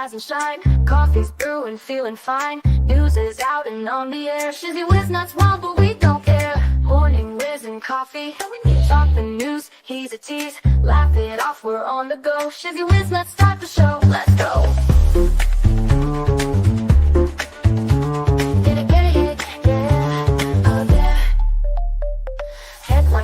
rise and shine. Coffee's brewing, feeling fine. News is out and on the air. Shizzy whiz nuts wild, but we don't care. Morning whiz and coffee. Talk the news, he's a tease. Laugh it off, we're on the go. Shizzy whiz nuts, start the show. Let's go.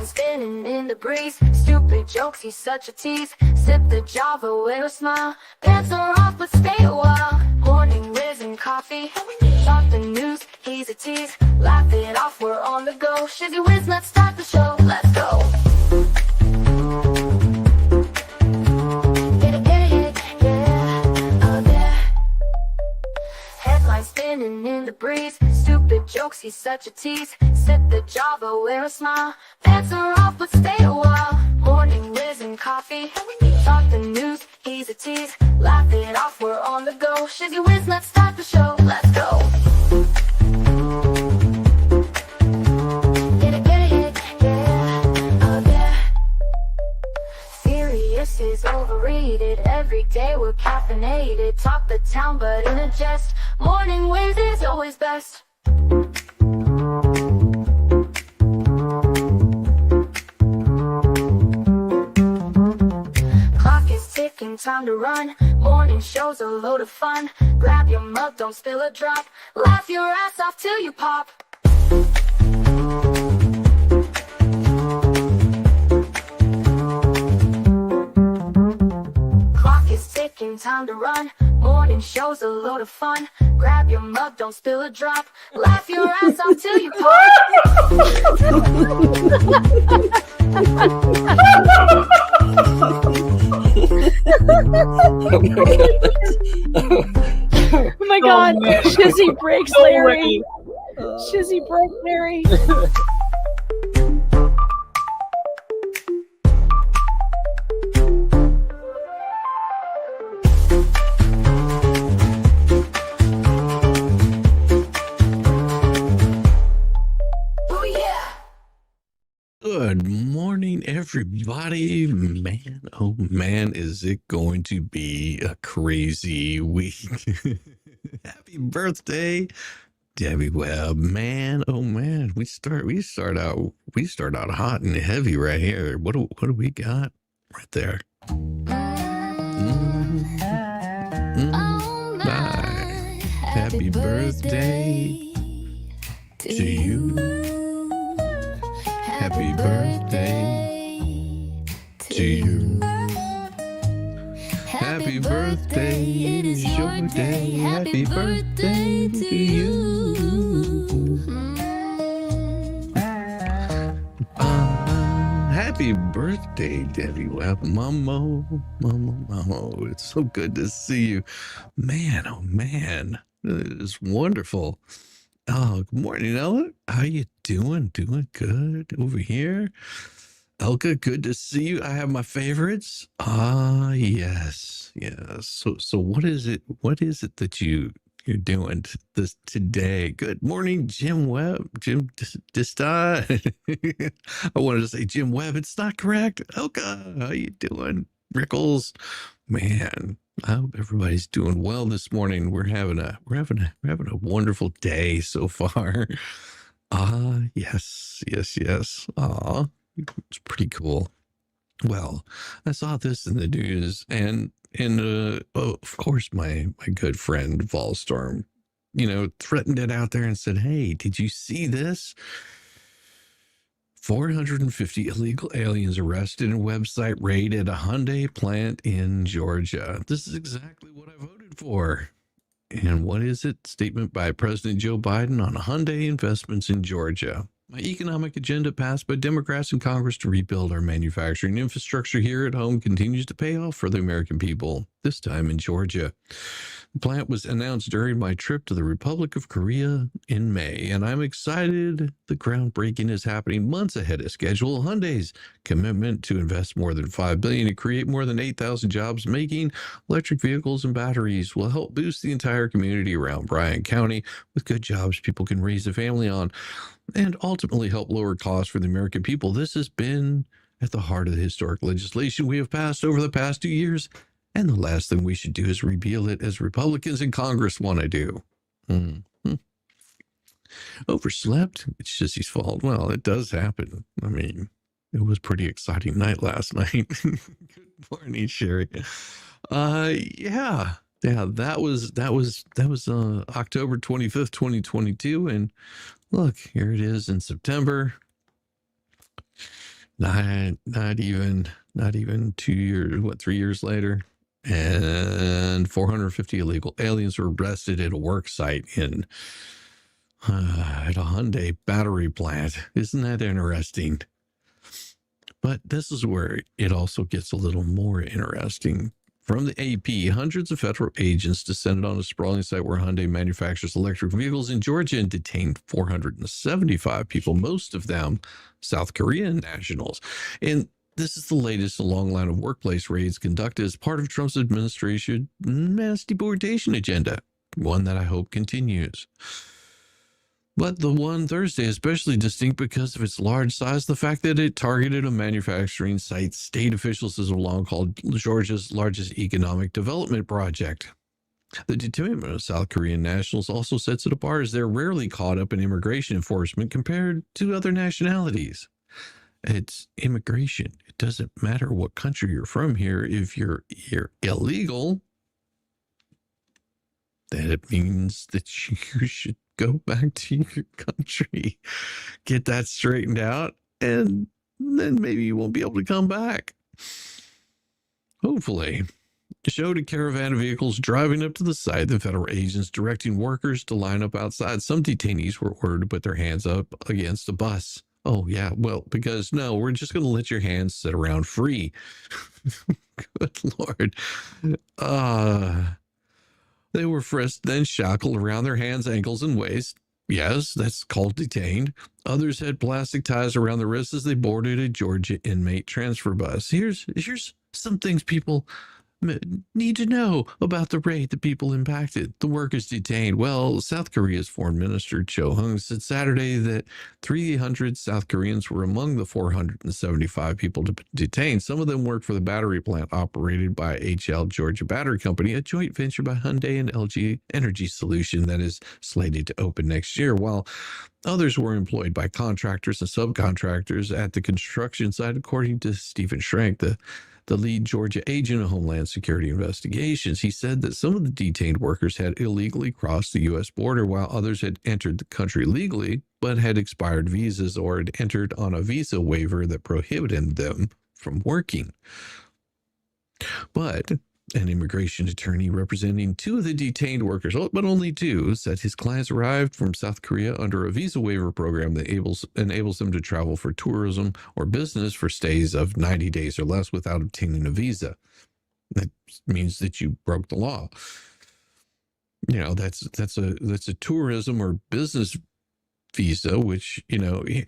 Spinning in the breeze, stupid jokes, he's such a tease. Sip the Java with a smile. Pants are off, but stay a while. Morning whiz and coffee. Talk the news, he's a tease. Laugh it off, we're on the go. Shizzy whiz, let's start the show. Let's go. Headlines spinning in the breeze, stupid jokes, he's such a tease. Sip the Java, wear a smile. Pants are off, but stay a while. Morning whiz and coffee. Talk the news, he's a tease. Laugh it off, we're on the go. Shizzy whiz, let's start the show. Let's go. Serious is overrated. Every day we're caffeinated. Talk the town, but in a jest. Morning whiz is always best. Clock is ticking, time to run. Morning show's a load of fun. Grab your mug, don't spill a drop. Laugh your ass off till you pop. Clock is ticking, time to run. Morning show's a load of fun. Grab your mug, don't spill a drop. Laugh your ass off till you pop. Oh my god, Shizzy breaks Larry. Shizzy broke Larry. Good morning, everybody. Man, oh man, is it going to be a crazy week. Happy birthday, Debbie Webb. Man, oh man, we start out hot and heavy right here. What do we got right there? Bye. Happy birthday to you. Happy birthday to you. Happy birthday, it is your day. Happy birthday to you. Happy birthday, Debbie Webb. Mamo. It's so good to see you. Man, oh man, it is wonderful. Oh, good morning, Ella. How you doing? Doing good over here. Elka, good to see you. I have my favorites. Yes. So what is it? What is it that you're doing this today? Good morning, Jim Webb. Jim Dista. I wanted to say Jim Webb. It's not correct. Elka, how you doing? Rickles, man. I hope everybody's doing well this morning. We're having a wonderful day so far. Yes. It's pretty cool. Well, I saw this in the news, and of course, my good friend Volstorm, threatened it out there and said, "Hey, did you see this? 450 illegal aliens arrested in website raid at a Hyundai plant in Georgia." This is exactly what I voted for. And what is it? Statement by President Joe Biden on Hyundai investments in Georgia. My economic agenda passed by Democrats in Congress to rebuild our manufacturing infrastructure here at home continues to pay off for the American people, this time in Georgia. The plant was announced during my trip to the Republic of Korea in May, and I'm excited the groundbreaking is happening months ahead of schedule. Hyundai's commitment to invest more than $5 billion to create more than 8,000 jobs making electric vehicles and batteries will help boost the entire community around Bryan County with good jobs people can raise a family on, and ultimately help lower costs for the American people. This has been at the heart of the historic legislation we have passed over the past 2 years, And the last thing we should do is repeal it as Republicans in Congress want to do. Overslept? It's Shissy's fault. Well, it does happen. I mean, it was pretty exciting night last night. Good morning, Sherry. Yeah, that was October 25th, 2022, and look, here it is in September. Not even 2 years, 3 years later, and 450 illegal aliens were arrested at a work site at a Hyundai battery plant. Isn't that interesting? But this is where it also gets a little more interesting. From the AP, hundreds of federal agents descended on a sprawling site where Hyundai manufactures electric vehicles in Georgia and detained 475 people, most of them South Korean nationals. And this is the latest in a long line of workplace raids conducted as part of Trump's administration mass deportation agenda, one that I hope continues. But the one Thursday is especially distinct because of its large size, the fact that it targeted a manufacturing site state officials has long called Georgia's largest economic development project. The detainment of South Korean nationals also sets it apart as they're rarely caught up in immigration enforcement compared to other nationalities. It's immigration. It doesn't matter what country you're from here. If you're illegal, then it means that you should go back to your country, get that straightened out, and then maybe you won't be able to come back. Hopefully. Showed a caravan of vehicles driving up to the site, the federal agents directing workers to line up outside. Some detainees were ordered to put their hands up against a bus. Oh, yeah, well, because no, we're just going to let your hands sit around free. Good Lord. They were frisked, then shackled around their hands, ankles, and waist. Yes, that's called detained. Others had plastic ties around their wrists as they boarded a Georgia inmate transfer bus. Here's some things people need to know about the raid, the people impacted, the workers detained. Well, South Korea's Foreign Minister Cho Hung said Saturday that 300 South Koreans were among the 475 people detained. Some of them worked for the battery plant operated by HL Georgia Battery Company, a joint venture by Hyundai and LG Energy Solution that is slated to open next year, while others were employed by contractors and subcontractors at the construction site, according to Stephen Schrank, the lead Georgia agent of Homeland Security investigations. He said that some of the detained workers had illegally crossed the U.S. border, while others had entered the country legally, but had expired visas or had entered on a visa waiver that prohibited them from working. But an immigration attorney representing two of the detained workers, but only two, said his clients arrived from South Korea under a visa waiver program that enables them to travel for tourism or business for stays of 90 days or less without obtaining a visa. That means that you broke the law. You know, that's a tourism or business visa, which, and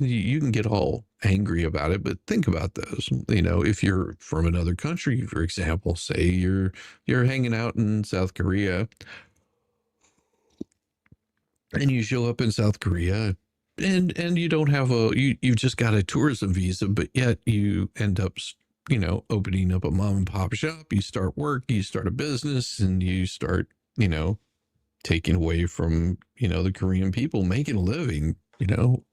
you can get all angry about it, but think about those. If you're from another country, for example, say you're hanging out in South Korea and you show up in South Korea and you don't have you've just got a tourism visa, but yet you end up opening up a mom and pop shop, you start work, you start a business, and you start taking away from the Korean people making a living.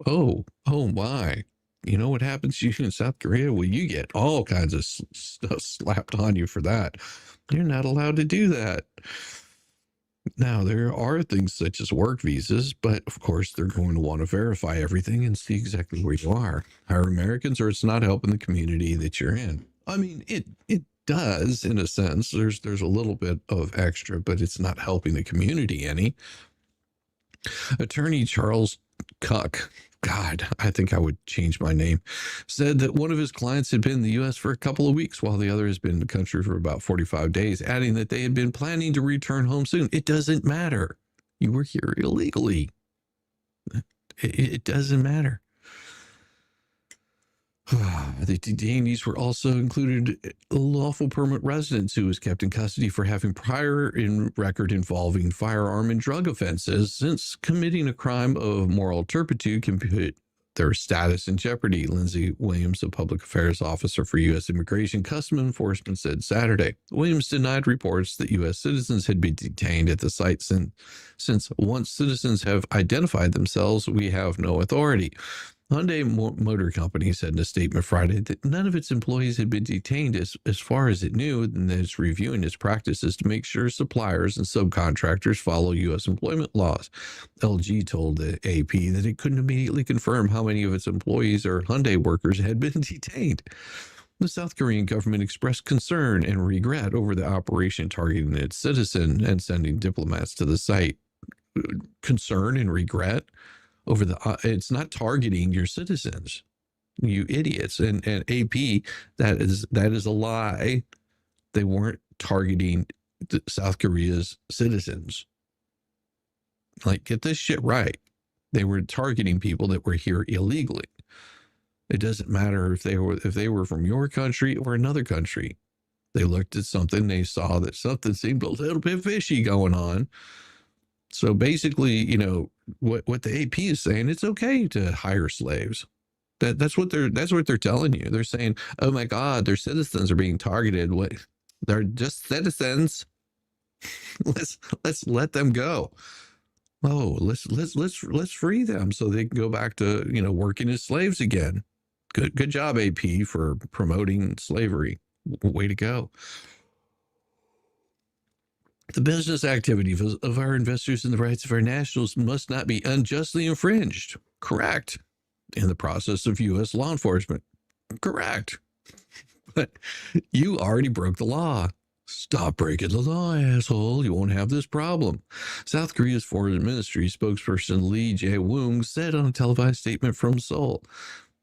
Oh my, what happens to you in South Korea? Well, you get all kinds of stuff slapped on you for that. You're not allowed to do that. Now, there are things such as work visas, but of course they're going to want to verify everything and see exactly where you are. Hire Americans, or it's not helping the community that you're in. I mean, it does in a sense. There's a little bit of extra, but it's not helping the community any. Attorney Charles Cuck, God, I think I would change my name, said that one of his clients had been in the U.S. for a couple of weeks while the other has been in the country for about 45 days, adding that they had been planning to return home soon. It doesn't matter. You were here illegally. It doesn't matter. The detainees were also included lawful permanent residents who was kept in custody for having prior record involving firearm and drug offenses. Since committing a crime of moral turpitude can put their status in jeopardy, Lindsay Williams, a public affairs officer for U.S. Immigration Customs Enforcement, said Saturday. Williams denied reports that U.S. citizens had been detained at the site since once citizens have identified themselves, we have no authority. Hyundai Motor Company said in a statement Friday that none of its employees had been detained as far as it knew, and that it's reviewing its practices to make sure suppliers and subcontractors follow U.S. employment laws. LG told the AP that it couldn't immediately confirm how many of its employees or Hyundai workers had been detained. The South Korean government expressed concern and regret over the operation targeting its citizen and sending diplomats to the site. Concern and regret over it's not targeting your citizens, you idiots. And AP, that is a lie. They weren't targeting South Korea's citizens. Like, get this shit right. They were targeting people that were here illegally. It doesn't matter if they were from your country or another country. They looked at something, they saw that something seemed a little bit fishy going on. So basically, you know, what the AP is saying, it's okay to hire slaves. That's what they're telling you. They're saying, oh my God, their citizens are being targeted. What? They're just citizens. let's let them go. Oh, let's free them so they can go back to, you know, working as slaves again. Good job, AP, for promoting slavery. Way to go. The business activity of our investors and the rights of our nationals must not be unjustly infringed. Correct. In the process of U.S. law enforcement. Correct. But you already broke the law. Stop breaking the law, asshole. You won't have this problem. South Korea's foreign ministry spokesperson Lee Jae-woong said on a televised statement from Seoul.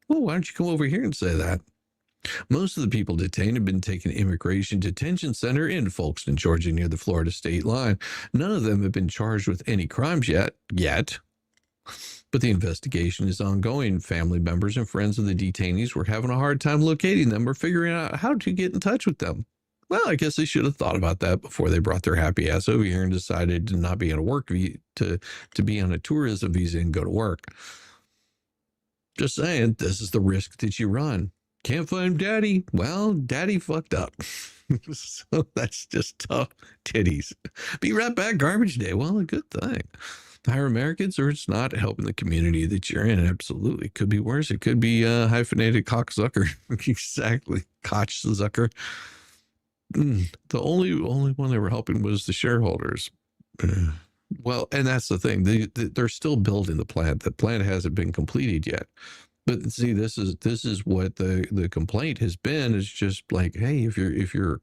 Well, why don't you come over here and say that? Most of the people detained have been taken to Immigration Detention Center in Folkston, Georgia, near the Florida state line. None of them have been charged with any crimes yet. But the investigation is ongoing. Family members and friends of the detainees were having a hard time locating them or figuring out how to get in touch with them. Well, I guess they should have thought about that before they brought their happy ass over here and decided to not be on a work visa, to be on a tourism visa and go to work. Just saying, this is the risk that you run. Can't find daddy. Well, daddy fucked up. So that's just tough titties. Be right back, garbage day. Well, a good thing. Hire Americans, or it's not helping the community that you're in. Absolutely. Could be worse. It could be hyphenated cocksucker. Exactly. Kochzucker. The only one they were helping was the shareholders. Well, and that's the thing. They're still building the plant. The plant hasn't been completed yet. But see, this is what the complaint has been. Is just like, hey, if you're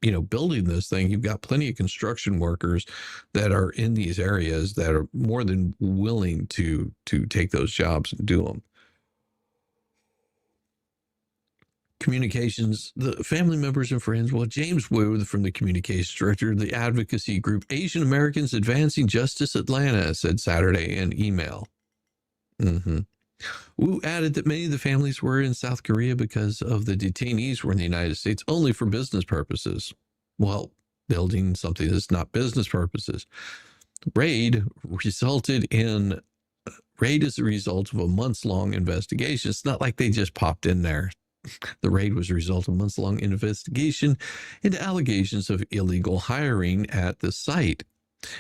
you know, building this thing, you've got plenty of construction workers that are in these areas that are more than willing to take those jobs and do them. Communications, the family members and friends. Well, James Wu, from the communications director of the advocacy group Asian Americans Advancing Justice Atlanta, said Saturday in email. Wu added that many of the families were in South Korea because of the detainees were in the United States only for business purposes. Well, building something that's not business purposes. Raid is a result of a months-long investigation. It's not like they just popped in there. The raid was a result of a months-long investigation into allegations of illegal hiring at the site.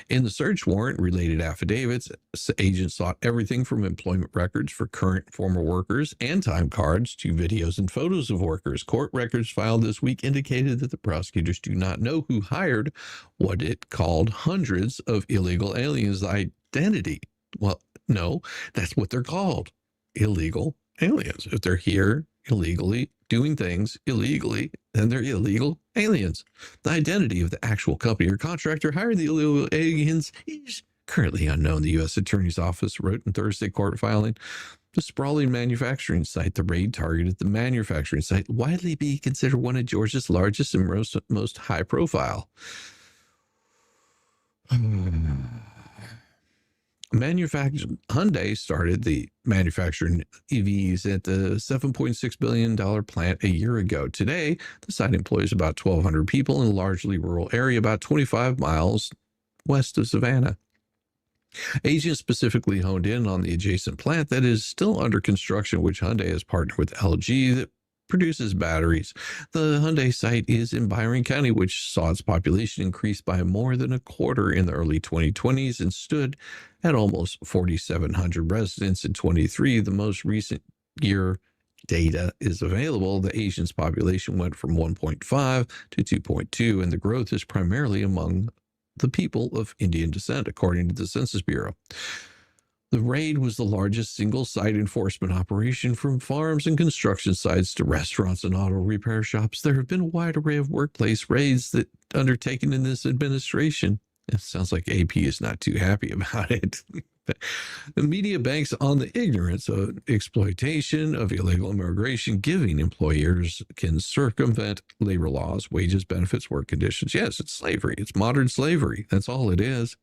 In the search warrant related affidavits, agents sought everything from employment records for current and former workers and time cards to videos and photos of workers. Court records filed this week indicated that the prosecutors do not know who hired what it called hundreds of illegal aliens' identity. Well, no, that's what they're called. Illegal aliens. If they're here illegally, doing things illegally, then they're illegal aliens. The identity of the actual company or contractor hiring the illegal aliens is currently unknown, the U.S. Attorney's Office wrote in Thursday court filing. The sprawling manufacturing site, the raid targeted the manufacturing site, widely be considered one of Georgia's largest and most high profile. Hyundai started the manufacturing EVs at the $7.6 billion plant a year ago. Today, the site employs about 1,200 people in a largely rural area about 25 miles west of Savannah. Agents specifically honed in on the adjacent plant that is still under construction, which Hyundai has partnered with LG that produces batteries. The Hyundai site is in Byron County, which saw its population increase by more than a quarter in the early 2020s and stood at almost 4,700 residents in 23. The most recent year data is available. The Asians population went from 1.5 to 2.2, and the growth is primarily among the people of Indian descent, according to the Census Bureau. The raid was the largest single-site enforcement operation, from farms and construction sites to restaurants and auto repair shops. There have been a wide array of workplace raids that undertaken in this administration. It sounds like AP is not too happy about it. The media banks on the ignorance of exploitation of illegal immigration, giving employers can circumvent labor laws, wages, benefits, work conditions. Yes, it's slavery. It's modern slavery. That's all it is.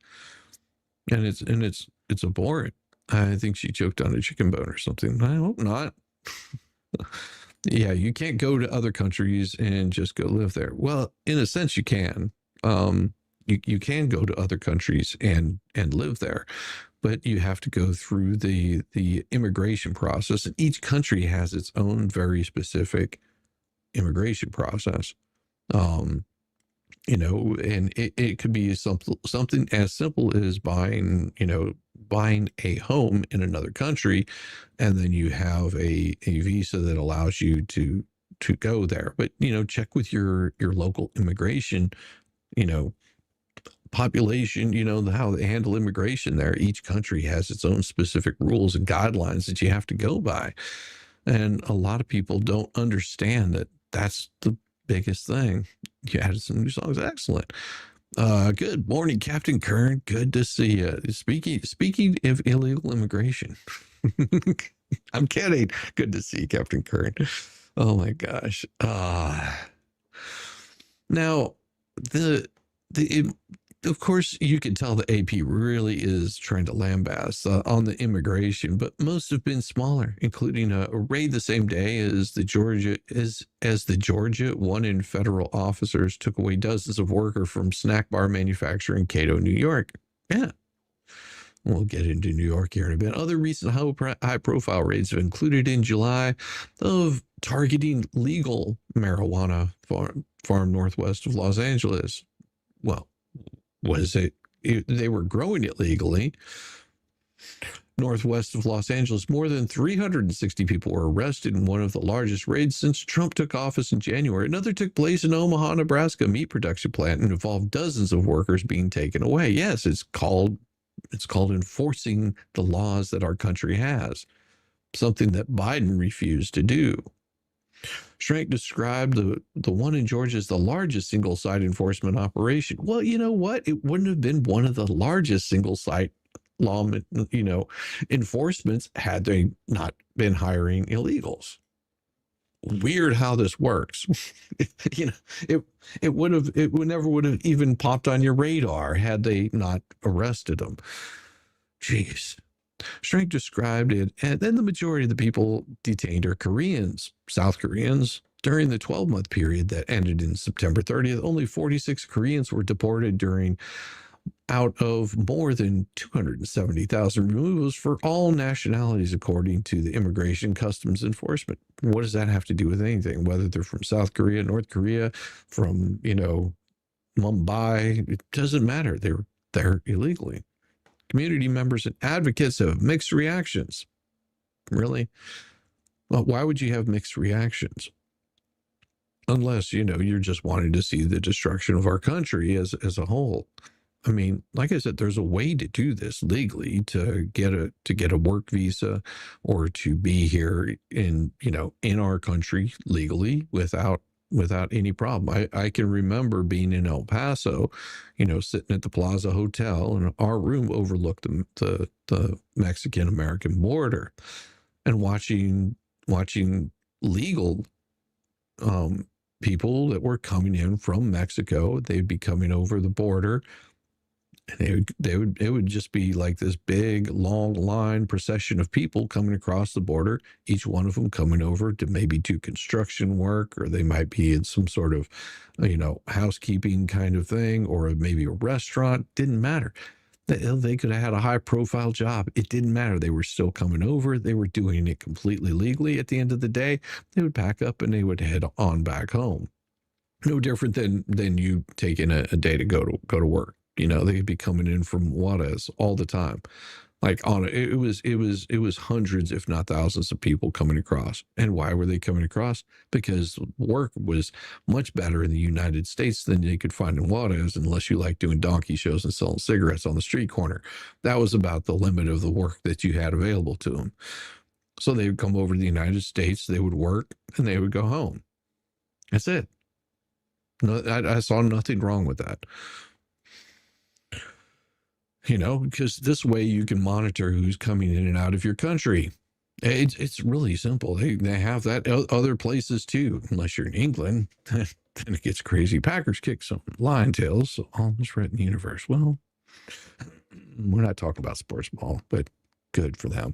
And it's abhorrent. I think she choked on a chicken bone or something. I hope not. Yeah, you can't go to other countries and just go live there. Well, in a sense, you can. You can go to other countries and live there, but you have to go through the immigration process. And each country has its own very specific immigration process. And it could be something as simple as buying a home in another country, and then you have a visa that allows you to go there. But check with your local immigration, population, how they handle immigration there. Each country has its own specific rules and guidelines that you have to go by. And a lot of people don't understand that that's the biggest thing. You added some new songs. Excellent. Good morning, Captain Kern. Good to see you. Speaking of illegal immigration. I'm kidding. Good to see you, Captain Kern. Oh my gosh. Now of course, you can tell the AP really is trying to lambast on the immigration, but most have been smaller, including a raid the same day as the Georgia one-in federal officers took away dozens of workers from snack bar manufacturer in Cato, New York. Yeah. We'll get into New York here in a bit. Other recent high-profile raids have included in July of targeting legal marijuana farm northwest of Los Angeles. Well, they were growing it legally. Northwest of Los Angeles, more than 360 people were arrested in one of the largest raids since Trump took office in January. Another took place in Omaha, Nebraska, meat production plant, and involved dozens of workers being taken away. Yes, it's called enforcing the laws that our country has, something that Biden refused to do. Schrank described the one in Georgia as the largest single-site enforcement operation. Well, you know what? It wouldn't have been one of the largest single-site law, enforcements had they not been hiring illegals. Weird how this works. It never would have even popped on your radar had they not arrested them. Jeez. Schrank described it, and then the majority of the people detained are Koreans, South Koreans. During the 12-month period that ended in September 30th, only 46 Koreans were deported out of more than 270,000 removals for all nationalities, according to the Immigration Customs Enforcement. What does that have to do with anything? Whether they're from South Korea, North Korea, from, Mumbai, it doesn't matter. They're there illegally. Community members and advocates have mixed reactions. Really? Well, why would you have mixed reactions? Unless, you're just wanting to see the destruction of our country as a whole. I mean, like I said, there's a way to do this legally to get a work visa or to be here in our country legally without any problem. I can remember being in El Paso, sitting at the Plaza Hotel, and our room overlooked the Mexican-American border, and watching legal people that were coming in from Mexico. They'd be coming over the border, and it would just be like this big long line procession of people coming across the border, each one of them coming over to maybe do construction work, or they might be in some sort of housekeeping kind of thing, or maybe a restaurant. Didn't matter. They could have had a high profile job. It didn't matter. They were still coming over. They were doing it completely legally. At the end of the day, they would pack up and they would head on back home. No different than you taking a day to go to work. You know, they'd be coming in from Juarez all the time. Like it was hundreds, if not thousands, of people coming across. And why were they coming across? Because work was much better in the United States than you could find in Juarez, unless you like doing donkey shows and selling cigarettes on the street corner. That was about the limit of the work that you had available to them. So they would come over to the United States, they would work, and they would go home. That's it. No, I saw nothing wrong with that. You know, because this way you can monitor who's coming in and out of your country. It's really simple. They have that other places too, unless you're in England. Then it gets crazy. Packers kick some lion tails, so almost right in the universe. Well, we're not talking about sports ball, but good for them.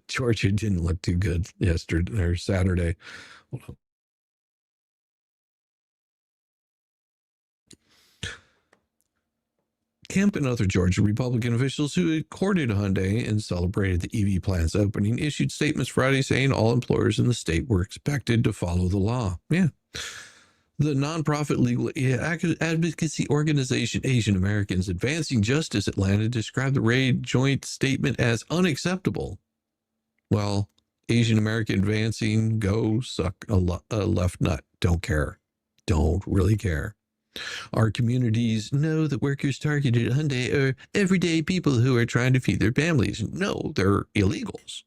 Georgia didn't look too good yesterday or Saturday. Hold on. Kemp and other Georgia Republican officials who had courted Hyundai and celebrated the EV plant's opening issued statements Friday saying all employers in the state were expected to follow the law. Yeah. The nonprofit legal advocacy organization Asian Americans Advancing Justice Atlanta described the raid joint statement as unacceptable. Well, Asian American Advancing, go suck a left nut. Don't care. Don't really care. Our communities know that workers targeted at Hyundai are everyday people who are trying to feed their families. No, they're illegals.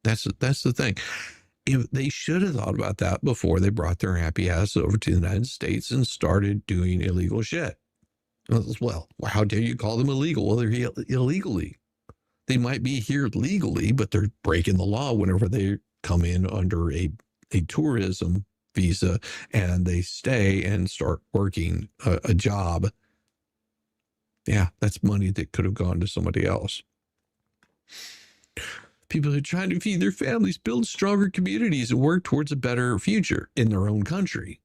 That's the thing. If they should have thought about that before they brought their happy ass over to the United States and started doing illegal shit. Well, how dare you call them illegal? Well, they're illegally. They might be here legally, but they're breaking the law whenever they come in under a tourism visa and they stay and start working a job. Yeah, that's money that could have gone to somebody else. People who are trying to feed their families, build stronger communities, and work towards a better future in their own country.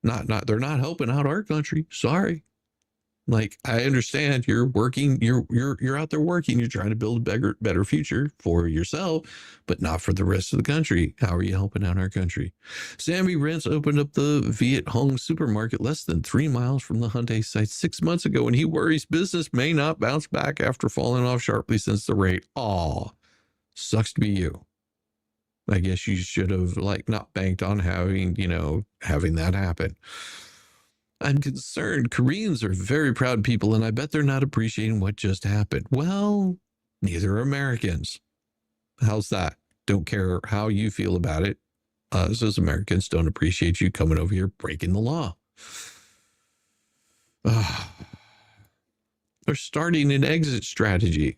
They're not helping out our country. Sorry. Like, I understand you're working, you're out there working, you're trying to build a better future for yourself, but not for the rest of the country. How are you helping out our country? Sammy Rents opened up the Viet Hong supermarket less than 3 miles from the Hyundai site 6 months ago, and he worries business may not bounce back after falling off sharply since the raid. Aw, sucks to be you. I guess you should have not banked on having that happen. I'm concerned. Koreans are very proud people, and I bet they're not appreciating what just happened. Well, neither are Americans. How's that? Don't care how you feel about it. Us as Americans don't appreciate you coming over here breaking the law. They're starting an exit strategy.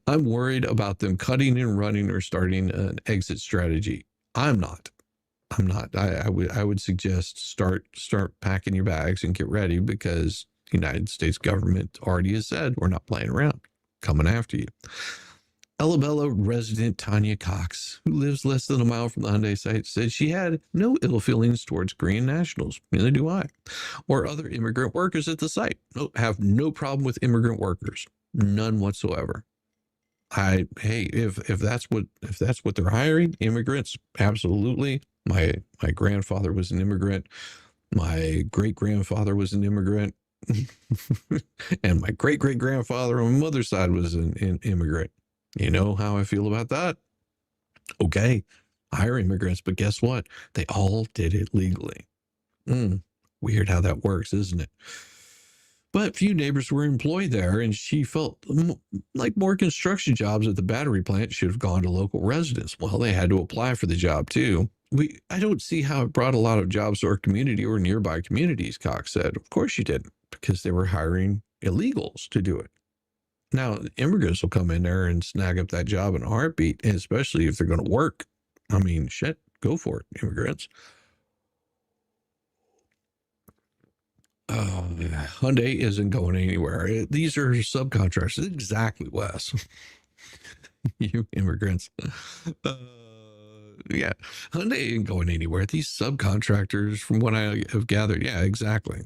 I'm worried about them cutting and running or starting an exit strategy. I'm not. I would suggest start packing your bags and get ready, because the United States government already has said we're not playing around, coming after you. Elabella resident Tanya Cox, who lives less than a mile from the Hyundai site, said she had no ill feelings towards Korean nationals, neither do I, or other immigrant workers at the site. Have no problem with immigrant workers, none whatsoever. If that's what they're hiring, immigrants, absolutely. My grandfather was an immigrant. My great-grandfather was an immigrant. And my great-great-grandfather on my mother's side was an immigrant. You know how I feel about that? Okay, hire immigrants, but guess what? They all did it legally. Weird how that works, isn't it? But few neighbors were employed there, and she felt like more construction jobs at the battery plant should have gone to local residents. Well, they had to apply for the job too. I don't see how it brought a lot of jobs to our community or nearby communities, Cox said. Of course you didn't, because they were hiring illegals to do it. Now, immigrants will come in there and snag up that job in a heartbeat, and especially if they're going to work. I mean, shit, go for it, immigrants. Hyundai isn't going anywhere. These are subcontractors. Exactly, Wes. You immigrants. Yeah, Hyundai ain't going anywhere. These subcontractors, from what I have gathered, yeah, exactly.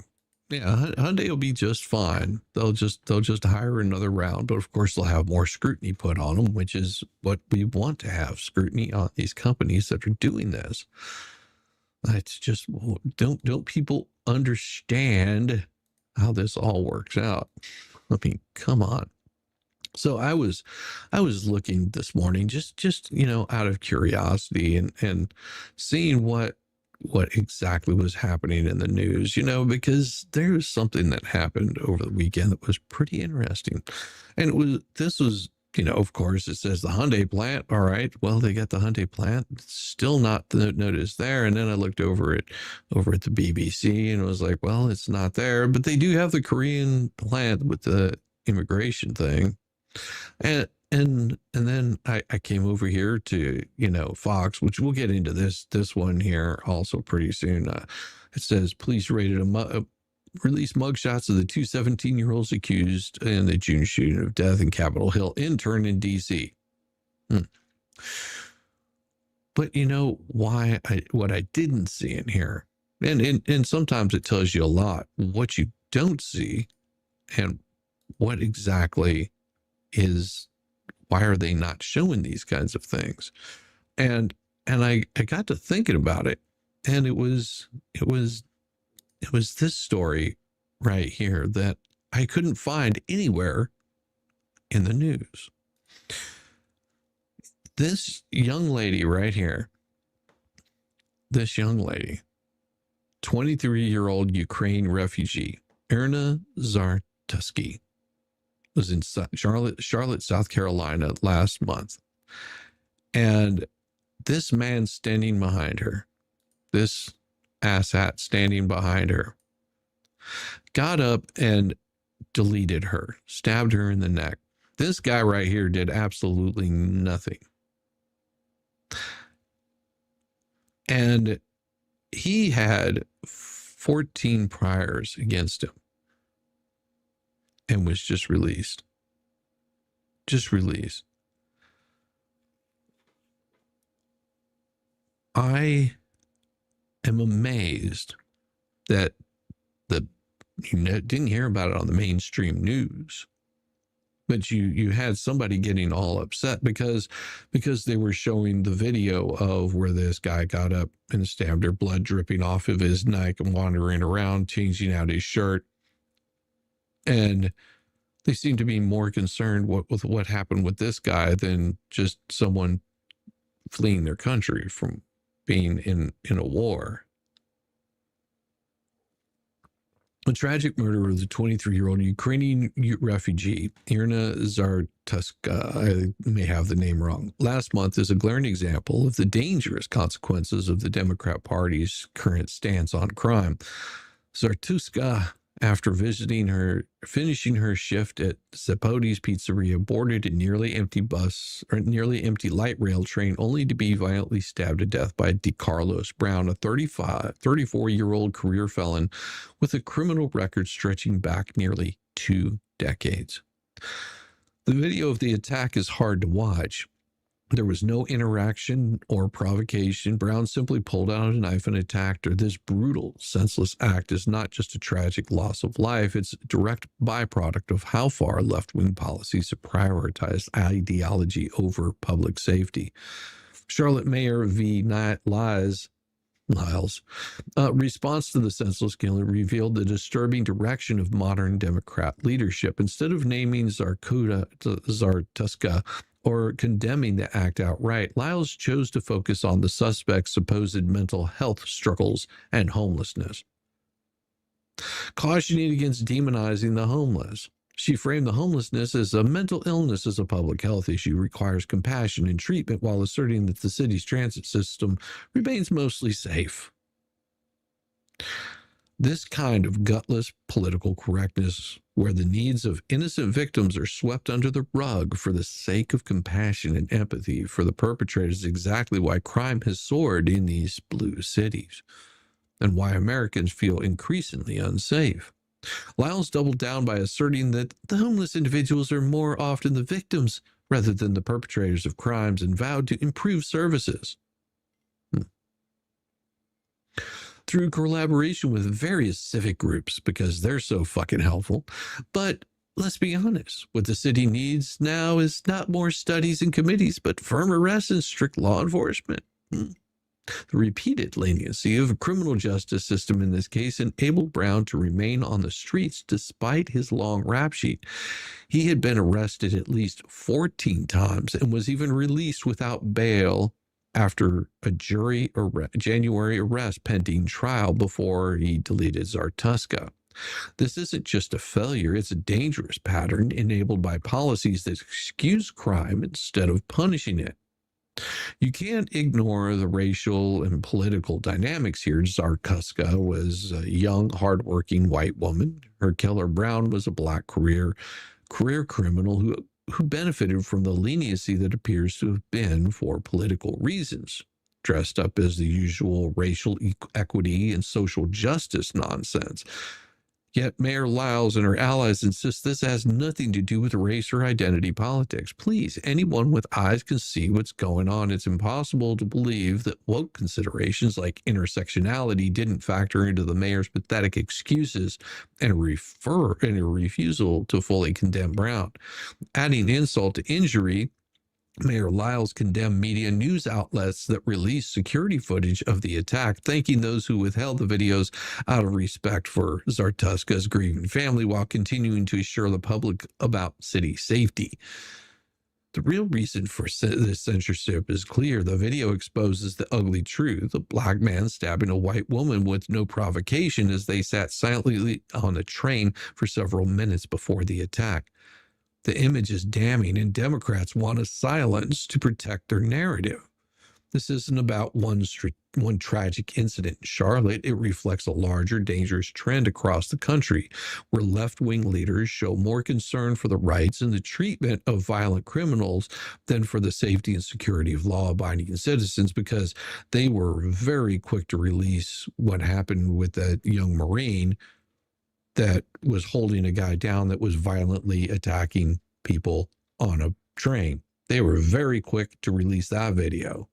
Yeah, Hyundai will be just fine. They'll just hire another round, but of course they'll have more scrutiny put on them, which is what we want to have, scrutiny on these companies that are doing this. It's just, don't people understand how this all works out? I mean, come on. So I was looking this morning, just out of curiosity and seeing what exactly was happening in the news, because there was something that happened over the weekend that was pretty interesting. And this was, of course, it says the Hyundai plant. All right, well, they got the Hyundai plant. Still not the notice there. And then I looked over at the BBC and was like, well, it's not there, but they do have the Korean plant with the immigration thing. And then I came over here to Fox, which we'll get into this one here also pretty soon. It says police release mugshots of the two 17-year-olds accused in the June shooting of death in Capitol Hill intern in D.C. But what I didn't see in here, and sometimes it tells you a lot what you don't see, and what exactly is. Why are they not showing these kinds of things? And I got to thinking about it, and it was this story right here that I couldn't find anywhere in the news. This young lady right here, 23-year-old Ukraine refugee, Irina Zartusky, was in Charlotte, South Carolina last month. And this man standing behind her, this asshat standing behind her, got up and deleted her, stabbed her in the neck. This guy right here did absolutely nothing. And he had 14 priors against him. And was just released. I am amazed that you didn't hear about it on the mainstream news, but you had somebody getting all upset because they were showing the video of where this guy got up and stabbed her, blood dripping off of his neck and wandering around, changing out his shirt. And they seem to be more concerned with what happened with this guy than just someone fleeing their country from being in a war. The tragic murder of the 23-year-old Ukrainian refugee, Irina Zartuska, I may have the name wrong, last month is a glaring example of the dangerous consequences of the Democrat Party's current stance on crime. Zartuska, after finishing her shift at Zapotti's Pizzeria, boarded a nearly empty light rail train, only to be violently stabbed to death by DeCarlos Brown, a 34-year-old career felon with a criminal record stretching back nearly 2 decades. The video of the attack is hard to watch. There was no interaction or provocation. Brown simply pulled out a knife and attacked her. This brutal, senseless act is not just a tragic loss of life. It's a direct byproduct of how far left-wing policies have prioritized ideology over public safety. Charlotte Mayor V. Lyles' response to the senseless killing revealed the disturbing direction of modern Democrat leadership. Instead of naming Zartuska or condemning the act outright, Lyles chose to focus on the suspect's supposed mental health struggles and homelessness, cautioning against demonizing the homeless. She framed the homelessness as a mental illness as a public health issue, requires compassion and treatment, while asserting that the city's transit system remains mostly safe. This kind of gutless political correctness, where the needs of innocent victims are swept under the rug for the sake of compassion and empathy for the perpetrators, is exactly why crime has soared in these blue cities and why Americans feel increasingly unsafe. Lyles doubled down by asserting that the homeless individuals are more often the victims rather than the perpetrators of crimes, and vowed to improve services. through collaboration with various civic groups because they're so fucking helpful. But let's be honest, what the city needs now is not more studies and committees, but firm arrests and strict law enforcement. The repeated leniency of a criminal justice system in this case enabled Brown to remain on the streets despite his long rap sheet. He had been arrested at least 14 times and was even released without bail after a January arrest pending trial before he deleted Zartuska. This isn't just a failure, it's a dangerous pattern enabled by policies that excuse crime instead of punishing it. You can't ignore the racial and political dynamics here. Zartuska was a young, hardworking white woman. Her killer, Brown, was a black career criminal who benefited from the leniency that appears to have been for political reasons, dressed up as the usual racial equity and social justice nonsense. Yet Mayor Lyles and her allies insist this has nothing to do with race or identity politics. Please, anyone with eyes can see what's going on. It's impossible to believe that woke considerations like intersectionality didn't factor into the mayor's pathetic excuses and a refusal to fully condemn Brown. Adding insult to injury, Mayor Lyles condemned media news outlets that released security footage of the attack, thanking those who withheld the videos out of respect for Zartuska's grieving family while continuing to assure the public about city safety. The real reason for this censorship is clear. The video exposes the ugly truth. A black man stabbing a white woman with no provocation as they sat silently on a train for several minutes before the attack. The image is damning, and Democrats want a silence to protect their narrative. This isn't about one tragic incident in Charlotte. It reflects a larger, dangerous trend across the country, where left-wing leaders show more concern for the rights and the treatment of violent criminals than for the safety and security of law-abiding citizens, because they were very quick to release what happened with that young Marine that was holding a guy down that was violently attacking people on a train. They were very quick to release that video.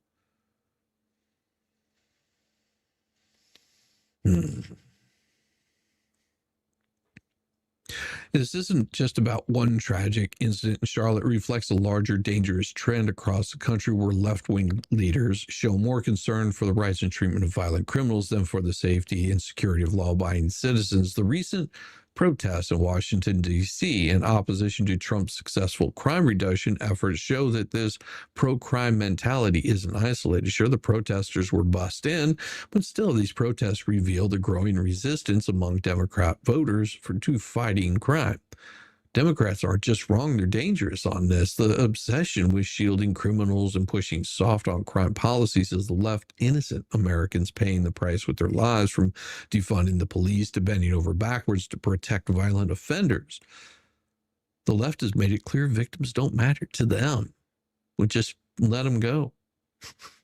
This isn't just about one tragic incident in Charlotte. It reflects a larger, dangerous trend across the country where left-wing leaders show more concern for the rights and treatment of violent criminals than for the safety and security of law-abiding citizens. The recent protests in Washington, D.C. in opposition to Trump's successful crime reduction efforts show that this pro-crime mentality isn't isolated. Sure, the protesters were bussed in, but still these protests reveal the growing resistance among Democrat voters to fighting crime. Democrats aren't just wrong, they're dangerous on this. The obsession with shielding criminals and pushing soft on crime policies has left innocent Americans paying the price with their lives, from defunding the police to bending over backwards to protect violent offenders. The left has made it clear victims don't matter to them. We'll just let them go.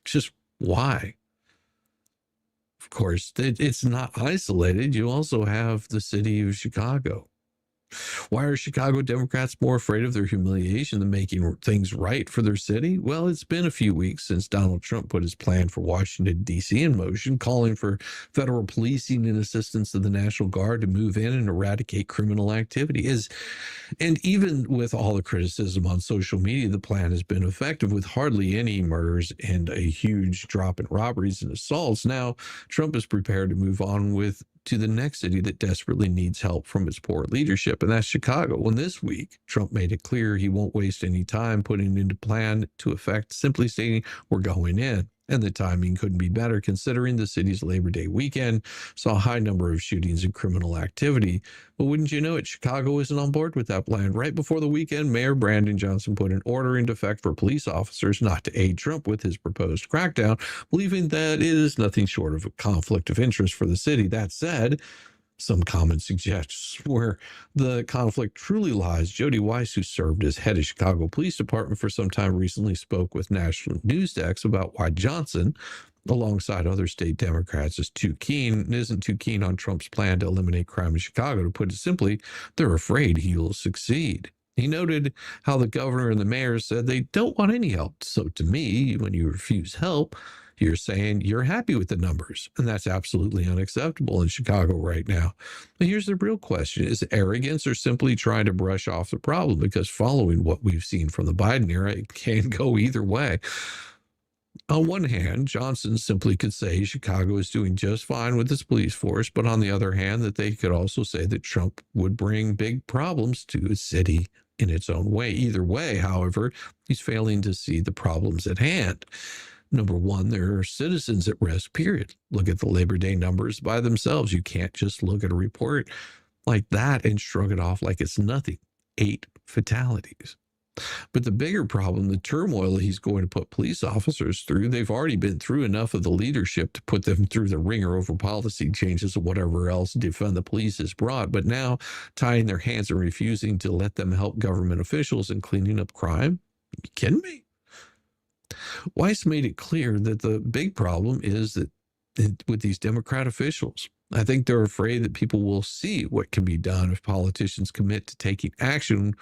Just why? Of course, it's not isolated. You also have the city of Chicago. Why are Chicago Democrats more afraid of their humiliation than making things right for their city? Well, it's been a few weeks since Donald Trump put his plan for Washington, D.C. in motion, calling for federal policing and assistance to the National Guard to move in and eradicate criminal activity. And even with all the criticism on social media, the plan has been effective, with hardly any murders and a huge drop in robberies and assaults. Now, Trump is prepared to move on to the next city that desperately needs help from its poor leadership, and that's Chicago. And this week, Trump made it clear he won't waste any time putting into plan to effect, simply stating, we're going in. And the timing couldn't be better, considering the city's Labor Day weekend saw a high number of shootings and criminal activity. But wouldn't you know it, Chicago isn't on board with that plan. Right before the weekend, Mayor Brandon Johnson put an order into effect for police officers not to aid Trump with his proposed crackdown, believing that it is nothing short of a conflict of interest for the city. That said, some comments suggest where the conflict truly lies. Jody Weiss, who served as head of Chicago Police Department for some time, recently spoke with national news desks about why Johnson, alongside other state Democrats, isn't too keen on Trump's plan to eliminate crime in Chicago. To put it simply, they're afraid he will succeed. He noted how the governor and the mayor said they don't want any help. So to me, when you refuse help, you're saying you're happy with the numbers. And that's absolutely unacceptable in Chicago right now. But here's the real question. Is it arrogance or simply trying to brush off the problem? Because following what we've seen from the Biden era, it can go either way. On one hand, Johnson simply could say Chicago is doing just fine with its police force, but on the other hand, that they could also say that Trump would bring big problems to a city in its own way. Either way, however, he's failing to see the problems at hand. Number one, there are citizens at risk, period. Look at the Labor Day numbers by themselves. You can't just look at a report like that and shrug it off like it's nothing. 8 fatalities. But the bigger problem, the turmoil he's going to put police officers through, they've already been through enough of the leadership to put them through the ringer over policy changes or whatever else defund the police has brought. But now tying their hands and refusing to let them help government officials in cleaning up crime? Are you kidding me? Weiss made it clear that the big problem is that with these Democrat officials, I think they're afraid that people will see what can be done if politicians commit to taking action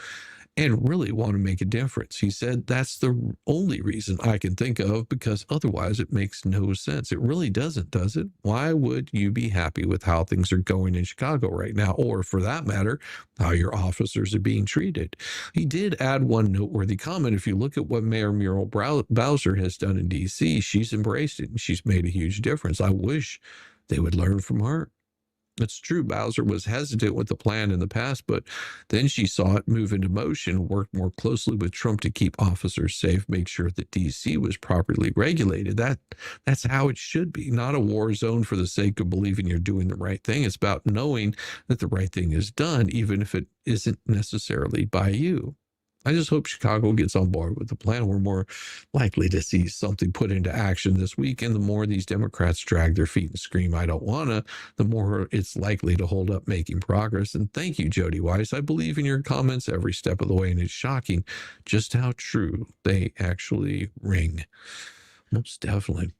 and really want to make a difference. He said that's the only reason I can think of, because otherwise it makes no sense. It really doesn't, does it? Why would you be happy with how things are going in Chicago right now, or for that matter, how your officers are being treated? He did add one noteworthy comment. If you look at what Mayor Muriel Bowser has done in D.C., she's embraced it and she's made a huge difference. I wish they would learn from her. It's true, Bowser was hesitant with the plan in the past, but then she saw it move into motion, worked more closely with Trump to keep officers safe, make sure that D.C. was properly regulated. That's how it should be, not a war zone for the sake of believing you're doing the right thing. It's about knowing that the right thing is done, even if it isn't necessarily by you. I just hope Chicago gets on board with the plan. We're more likely to see something put into action this week. And the more these Democrats drag their feet and scream, I don't want to, the more it's likely to hold up making progress. And thank you, Jody Weiss. I believe in your comments every step of the way. And it's shocking just how true they actually ring. Most definitely.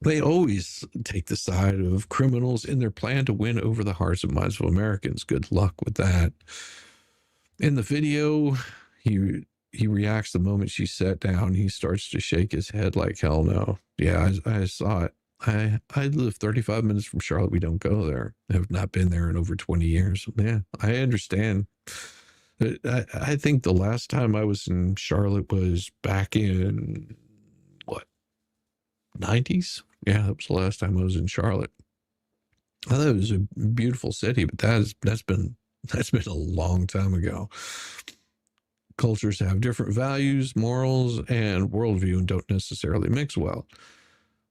They always take the side of criminals in their plan to win over the hearts and minds of Americans. Good luck with that. In the video, he reacts the moment she sat down. He starts to shake his head like, hell no. Yeah, I saw it. I live 35 minutes from Charlotte. We don't go there. I have not been there in over 20 years. Yeah, I understand. I think the last time I was in Charlotte was back in, what, 90s? Yeah, that was the last time I was in Charlotte. I thought it was a beautiful city, but that's been a long time ago. Cultures have different values, morals, and worldview and don't necessarily mix well.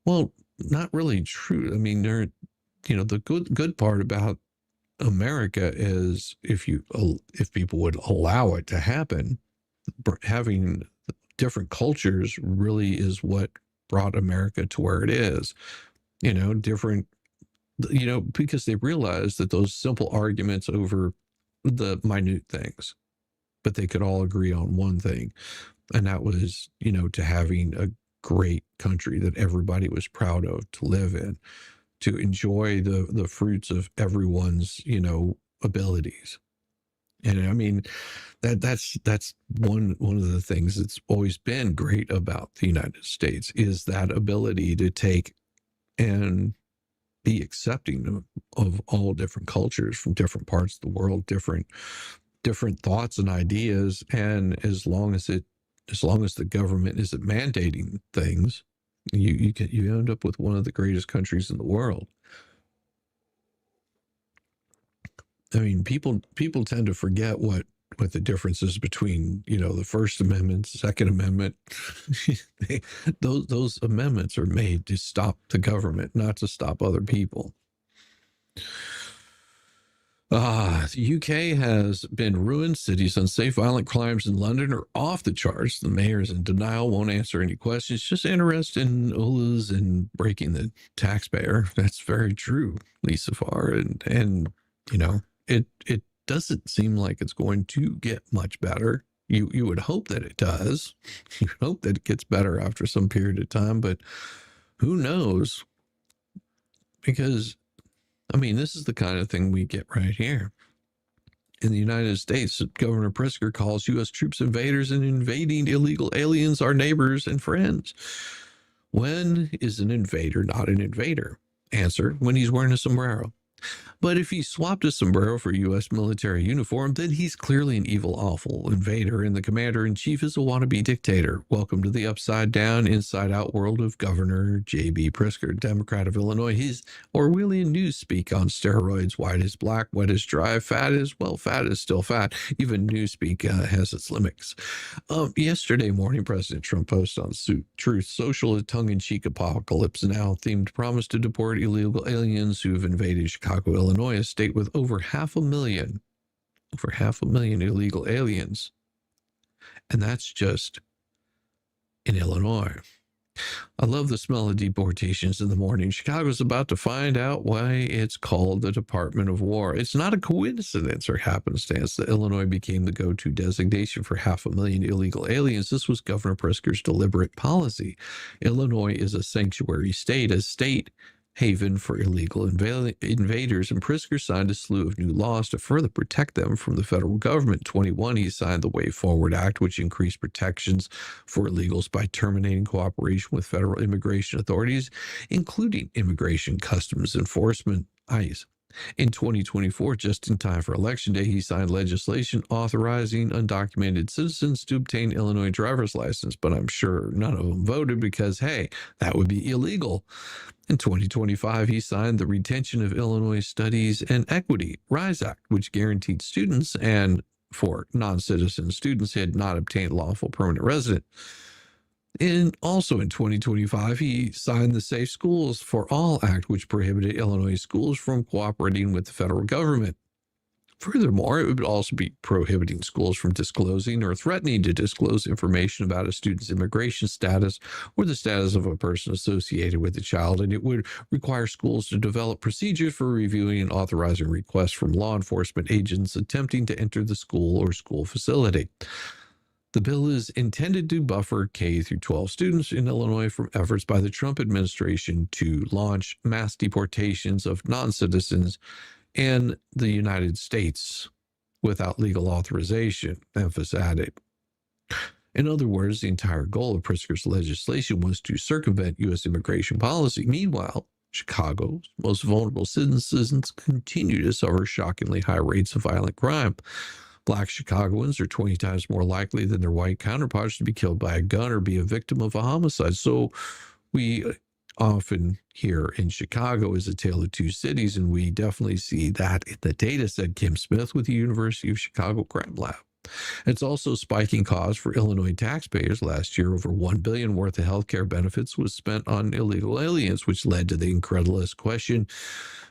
Well, not really true. I mean, the good part about America is if people would allow it to happen, having different cultures really is what brought America to where it is. Because they realized that those simple arguments over the minute things, but they could all agree on one thing. And that was, to having a great country that everybody was proud of to live in, to enjoy the fruits of everyone's, abilities. And I mean, that's one of the things that's always been great about the United States is that ability to take and be accepting of all different cultures from different parts of the world, different thoughts and ideas. And as long as the government isn't mandating things, you end up with one of the greatest countries in the world. I mean, people tend to forget what the difference is between, the First Amendment, Second Amendment. Those amendments are made to stop the government, not to stop other people. The UK has been ruined. Cities unsafe. Violent crimes in London are off the charts. The mayor's in denial, won't answer any questions. Just interested in OLAs and breaking the taxpayer. That's very true, Lisa Farr. And it doesn't seem like it's going to get much better. You would hope that it does. You hope that it gets better after some period of time, but who knows? Because, I mean, this is the kind of thing we get right here. In the United States, Governor Pritzker calls U.S. troops invaders, and invading illegal aliens are neighbors and friends. When is an invader not an invader? Answer, when he's wearing a sombrero. But if he swapped a sombrero for a U.S. military uniform, then he's clearly an evil, awful invader, and the commander-in-chief is a wannabe dictator. Welcome to the upside-down, inside-out world of Governor J.B. Pritzker, Democrat of Illinois. He's Orwellian newspeak on steroids. White is black, wet is dry, fat is still fat. Even newspeak has its limits. Yesterday morning, President Trump posted on Truth Social a tongue-in-cheek apocalypse now-themed promise to deport illegal aliens who have invaded Chicago, Illinois, a state with over half a million illegal aliens. And that's just in Illinois. I love the smell of deportations in the morning. Chicago's about to find out why it's called the Department of War. It's not a coincidence or happenstance that Illinois became the go-to designation for 500,000 illegal aliens. This was Governor Pritzker's deliberate policy. Illinois is a sanctuary state, a state haven for illegal invaders, and Pritzker signed a slew of new laws to further protect them from the federal government. In 2021, he signed the Way Forward Act, which increased protections for illegals by terminating cooperation with federal immigration authorities, including Immigration Customs Enforcement, ICE. In 2024, just in time for Election Day, he signed legislation authorizing undocumented citizens to obtain Illinois driver's license, but I'm sure none of them voted because, hey, that would be illegal. In 2025, he signed the Retention of Illinois Studies and Equity, RISE Act, which guaranteed students and for non-citizen students who had not obtained lawful permanent residence. And also in 2025, he signed the Safe Schools for All Act, which prohibited Illinois schools from cooperating with the federal government. Furthermore, it would also be prohibiting schools from disclosing or threatening to disclose information about a student's immigration status or the status of a person associated with the child, and it would require schools to develop procedures for reviewing and authorizing requests from law enforcement agents attempting to enter the school or school facility. The bill is intended to buffer K through 12 students in Illinois from efforts by the Trump administration to launch mass deportations of non-citizens in the United States without legal authorization, Memphis added. In other words, the entire goal of Pritzker's legislation was to circumvent U.S. immigration policy. Meanwhile, Chicago's most vulnerable citizens continue to suffer shockingly high rates of violent crime. Black Chicagoans are 20 times more likely than their white counterparts to be killed by a gun or be a victim of a homicide. So we often here in Chicago is a tale of two cities, and we definitely see that in the data, said Kim Smith with the University of Chicago Crime Lab. It's also spiking costs for Illinois taxpayers. Last year, over $1 billion worth of healthcare benefits was spent on illegal aliens, which led to the incredulous question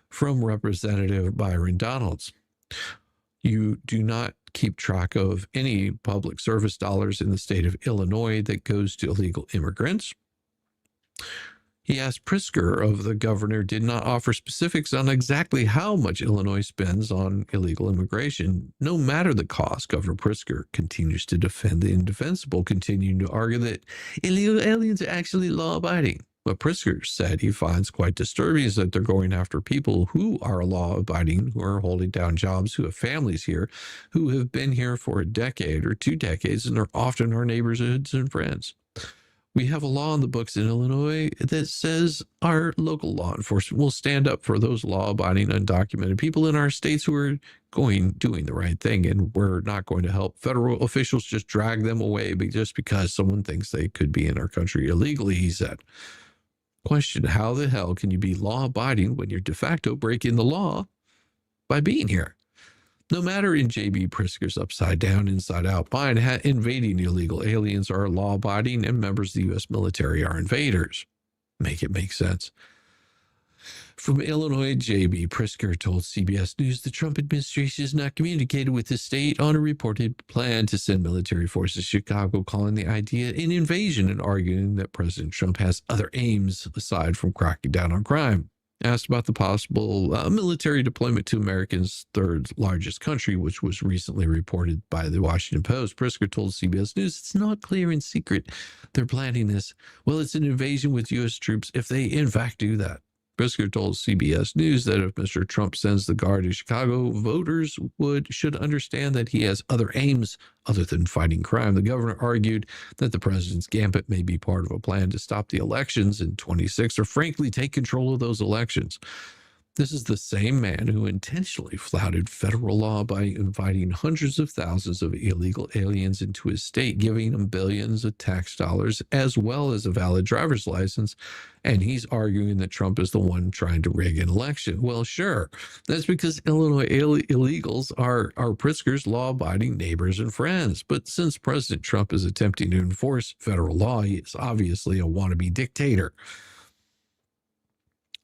from Representative Byron Donalds. You do not keep track of any public service dollars in the state of Illinois that goes to illegal immigrants. He asked Pritzker of the governor did not offer specifics on exactly how much Illinois spends on illegal immigration. No matter the cost, Governor Pritzker continues to defend the indefensible, continuing to argue that illegal aliens are actually law-abiding. What Pritzker said he finds quite disturbing is that they're going after people who are law-abiding, who are holding down jobs, who have families here, who have been here for a decade or 2 decades, and are often our neighborhoods and friends. We have a law in the books in Illinois that says our local law enforcement will stand up for those law-abiding, undocumented people in our states who are doing the right thing, and we're not going to help federal officials just drag them away just because someone thinks they could be in our country illegally, he said. Question, how the hell can you be law-abiding when you're de facto breaking the law by being here? No matter in J.B. Pritzker's upside-down, inside-out mind, invading illegal aliens are law-abiding and members of the U.S. military are invaders. Make it make sense. From Illinois, J.B. Pritzker told CBS News the Trump administration has not communicated with the state on a reported plan to send military forces to Chicago, calling the idea an invasion and arguing that President Trump has other aims aside from cracking down on crime. Asked about the possible military deployment to America's third largest country, which was recently reported by the Washington Post, Pritzker told CBS News it's not clear in secret they're planning this. Well, it's an invasion with U.S. troops if they in fact do that. Brisker told CBS News that if Mr. Trump sends the guard to Chicago, voters should understand that he has other aims other than fighting crime. The governor argued that the president's gambit may be part of a plan to stop the elections in 26 or frankly take control of those elections. This is the same man who intentionally flouted federal law by inviting hundreds of thousands of illegal aliens into his state, giving them billions of tax dollars as well as a valid driver's license. And he's arguing that Trump is the one trying to rig an election. Well, sure. That's because Illinois illegals are Pritzker's law-abiding neighbors and friends. But since President Trump is attempting to enforce federal law, he is obviously a wannabe dictator.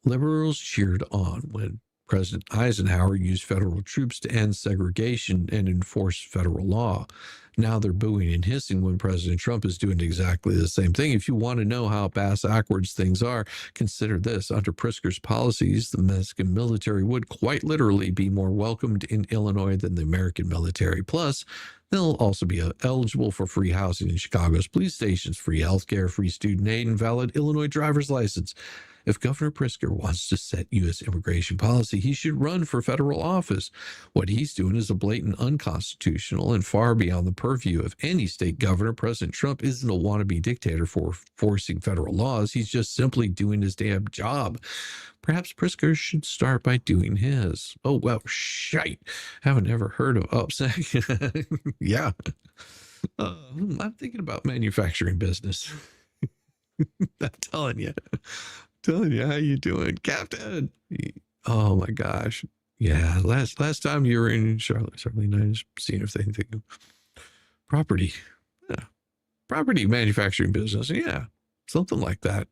Liberals cheered on when President Eisenhower used federal troops to end segregation and enforce federal law. Now they're booing and hissing when President Trump is doing exactly the same thing. If you want to know how backwards things are, consider this. Under Pritzker's policies, the Mexican military would quite literally be more welcomed in Illinois than the American military. Plus, they'll also be eligible for free housing in Chicago's police stations, free health care, free student aid, and valid Illinois driver's license. If Governor Pritzker wants to set U.S. immigration policy, he should run for federal office. What he's doing is a blatant unconstitutional and far beyond the purview of any state governor. President Trump isn't a wannabe dictator for forcing federal laws. He's just simply doing his damn job. Perhaps Pritzker should start by doing his. Oh, well, shite. Haven't ever heard of upset. Yeah. I'm thinking about manufacturing business. I'm telling you. How you doing, Captain? Oh my gosh. Yeah, last time you were in Charlotte, I was seeing if they think property. Yeah. Property manufacturing business. Yeah. Something like that.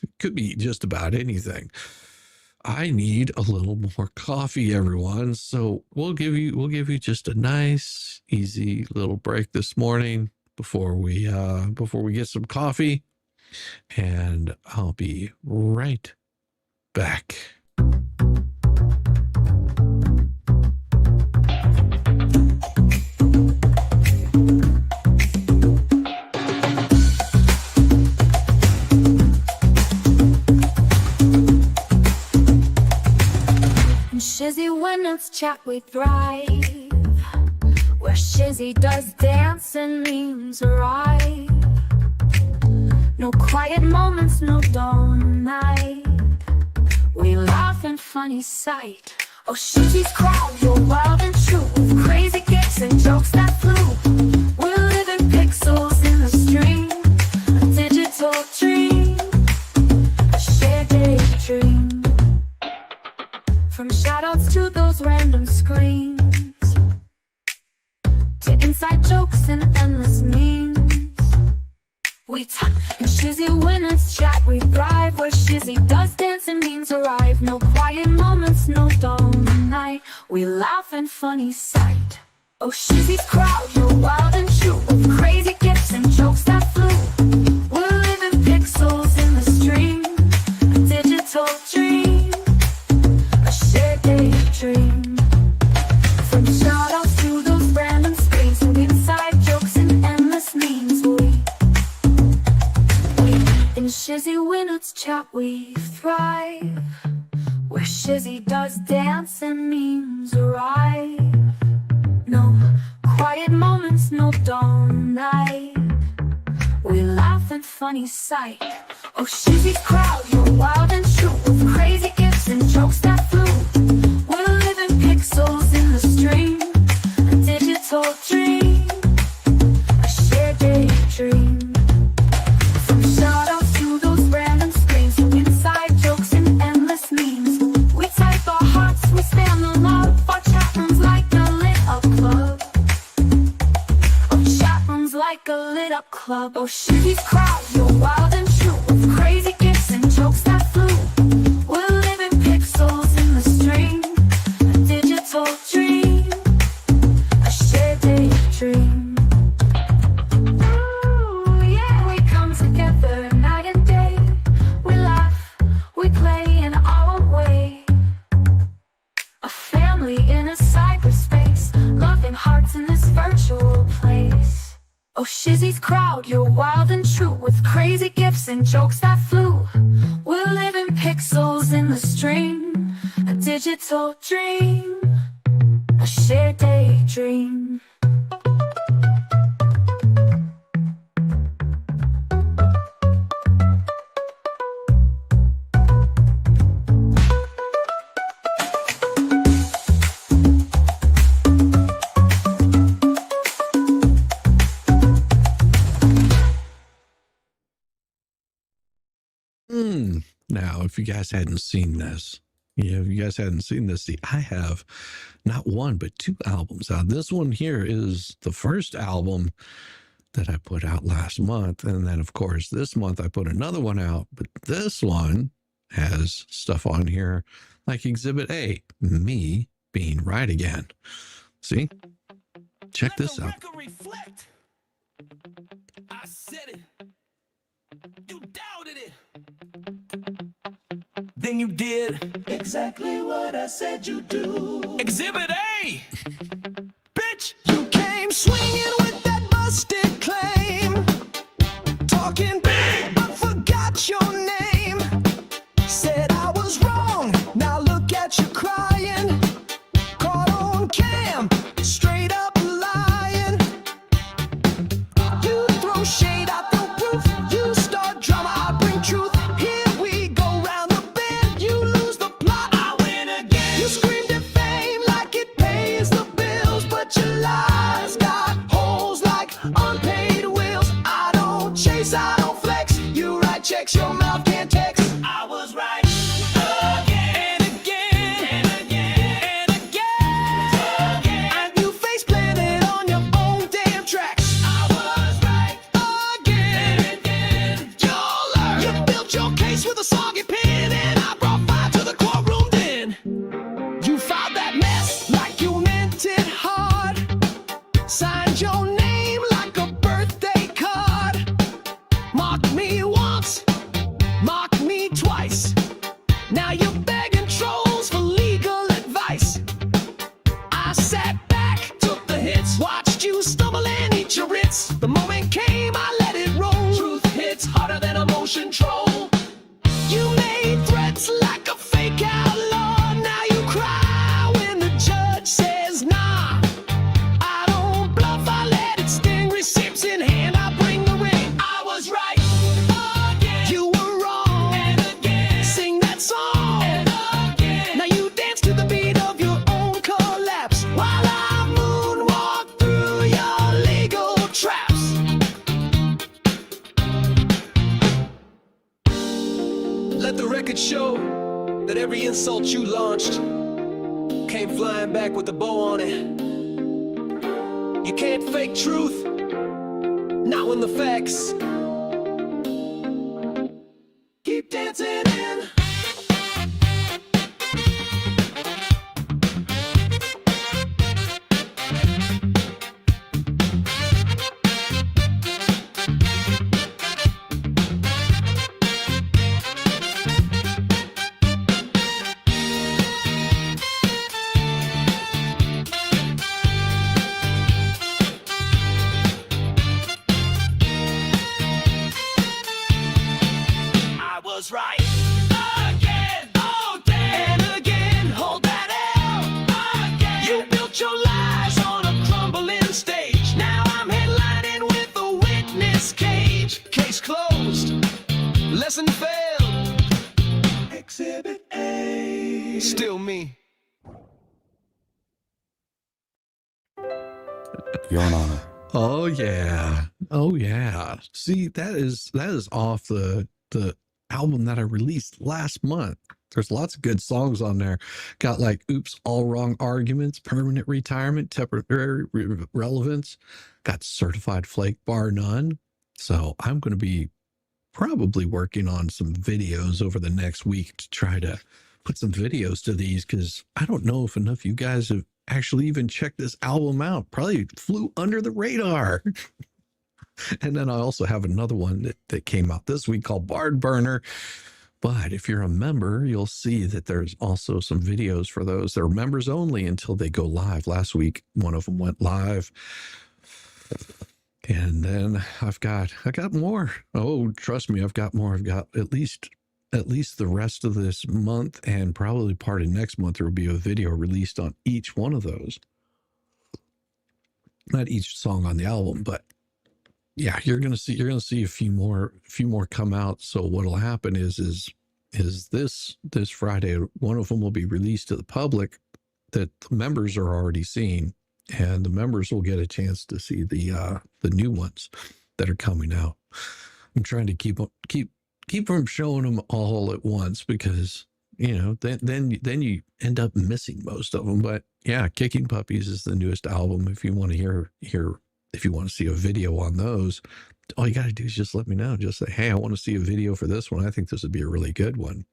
It could be just about anything. I need a little more coffee, everyone. So we'll give you just a nice, easy little break this morning before we get some coffee. And I'll be right back. Shizzy, when it's chat we thrive, where Shizzy does dance and memes arrive. No quiet moments, no dull night. We laugh in funny sight. Oh, Shizzy's crowd, you're wild and true, with crazy gifts and jokes that flew. We're living pixels in the stream, a digital dream, a shared daydream. From shoutouts to those random screams, to inside jokes and endless memes. We talk and Shizzy, when it's chat we thrive, where Shizzy does dance and memes arrive. No quiet moments, no dull night. We laugh in funny sight. Oh, Shizzy's crowd, you're wild and true, with crazy gifts and jokes that flew. We're living pixels in the stream, a digital dream, a shared daydream. From shoutouts to those random screens, and inside jokes and endless memes. In Shizzy, when it's chat we thrive, where Shizzy does dance and memes arrive. No quiet moments, no dull night. We laugh in funny sight. Oh, Shizzy's crowd, you're wild and true, with crazy gifts and jokes that flew. We're living pixels in the stream, a digital dream, a shared daydream. From shoutouts to those random screens, to inside jokes and endless memes. We type our hearts, we stand the love. Our chat rooms like a lit up club. Oh, chat rooms like a lit up club. Oh, Shizzy's crowd, you're wild and true, with crazy gifts and jokes that flew. We're living pixels in the stream, a digital dream, a shared daydream. Hearts in this virtual place. Oh, Shizzy's crowd, you're wild and true, with crazy gifts and jokes that flew. We're living pixels in the stream, a digital dream, a shared daydream. Now, if you guys hadn't seen this, see, I have not one, but 2 albums out. This one here is the first album that I put out last month. And then, of course, this month I put another one out. But this one has stuff on here like Exhibit A, me being right again. See? Check this out. Reflect. I said it. You doubted it. Then you did exactly what I said you do. Exhibit A. Bitch, you came swinging with that busted claim, talking big but forgot your name. Said I was wrong, now look at you crying. Caught on cam, straight up lying. You throw shade, I throw proof. You start drama, I bring truth. Here we go round the bend, you lose the plot, I win again. You scream defame like it pays the bills, but your lies got holes like unpaid bills. I don't chase, I don't flex. You write checks, your mouth can't text. I was right. Again and again and again and again. And you face planted on your own damn tracks. I was right again and again. You'll learn. You built your case with a soggy pen, and I brought fire to the courtroom then. You filed that mess like you meant it hard. Signed your name like a birthday card. Mocked me once, mocked me twice. Now you're begging trolls for legal advice. I sat back, took the hits, watched you stumble and eat your Ritz. The moment came, I let it roll. Truth hits harder than a motion troll. You made threats like a fake outlaw. Now you cry when the judge says nah. I don't bluff, I let it sting. Receipts in hand, I bring the ring. I was right again. You were wrong and again. Sing that song and again. Now you dance to the beat of your own collapse while I moonwalk through your legal traps. Let the record show that every insult you launched came flying back with a bow on it. You can't fake truth, not when the facts keep dancing in. I was right again, oh damn, and again, hold that L again. You built your lies on a crumbling stage. Now I'm headlining with a witness cage. Case closed, lesson failed. Exhibit A, still me. Your Honor. Oh yeah. Oh yeah. See, that is off the album that I released last month. There's lots of good songs on there. Got like Oops, All Wrong Arguments, Permanent Retirement, Temporary Relevance. Got Certified Flake, Bar None. So I'm going to be probably working on some videos over the next week to try to put some videos to these, because I don't know if enough of you guys have actually even checked this album out. Probably flew under the radar. And then I also have another one that came out this week called Bard Burner. But if you're a member, you'll see that there's also some videos for those. They're members only until they go live. Last week, one of them went live. And then I got more. Oh, trust me, I've got more. I've got at least at least the rest of this month and probably part of next month, there will be a video released on each one of those. Not each song on the album, but yeah, you're gonna see a few more come out. So what'll happen is this Friday, one of them will be released to the public that the members are already seeing, and the members will get a chance to see the new ones that are coming out. I'm trying to keep from showing them all at once, because then you end up missing most of them. But yeah, Kicking Puppies is the newest album. If you want to if you want to see a video on those, all you got to do is just let me know. Just say, hey, I want to see a video for this one. I think this would be a really good one,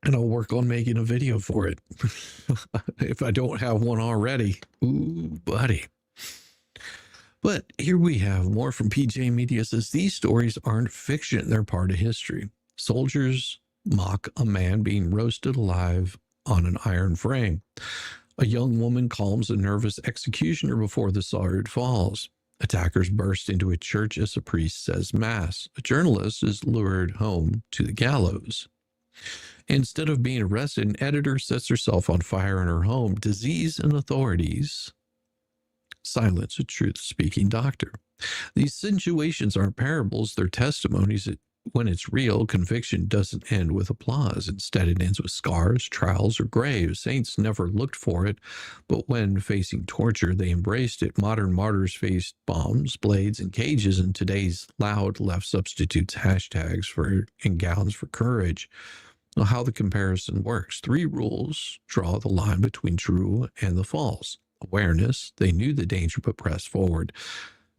and I'll work on making a video for it. If I don't have one already. Ooh, buddy. But here we have more from PJ Media. Says these stories aren't fiction, they're part of history. Soldiers mock a man being roasted alive on an iron frame. A young woman calms a nervous executioner before the sword falls. Attackers burst into a church as a priest says mass. A journalist is lured home to the gallows. Instead of being arrested, an editor sets herself on fire in her home. Disease and authorities silence a truth-speaking doctor. These situations aren't parables, they're testimonies that when it's real, conviction doesn't end with applause. Instead, it ends with scars, trials, or graves. Saints never looked for it, but when facing torture, they embraced it. Modern martyrs faced bombs, blades, and cages, and today's loud left substitutes hashtags and gowns for courage. Well, how the comparison works. 3 rules draw the line between true and the false. Awareness, they knew the danger but pressed forward.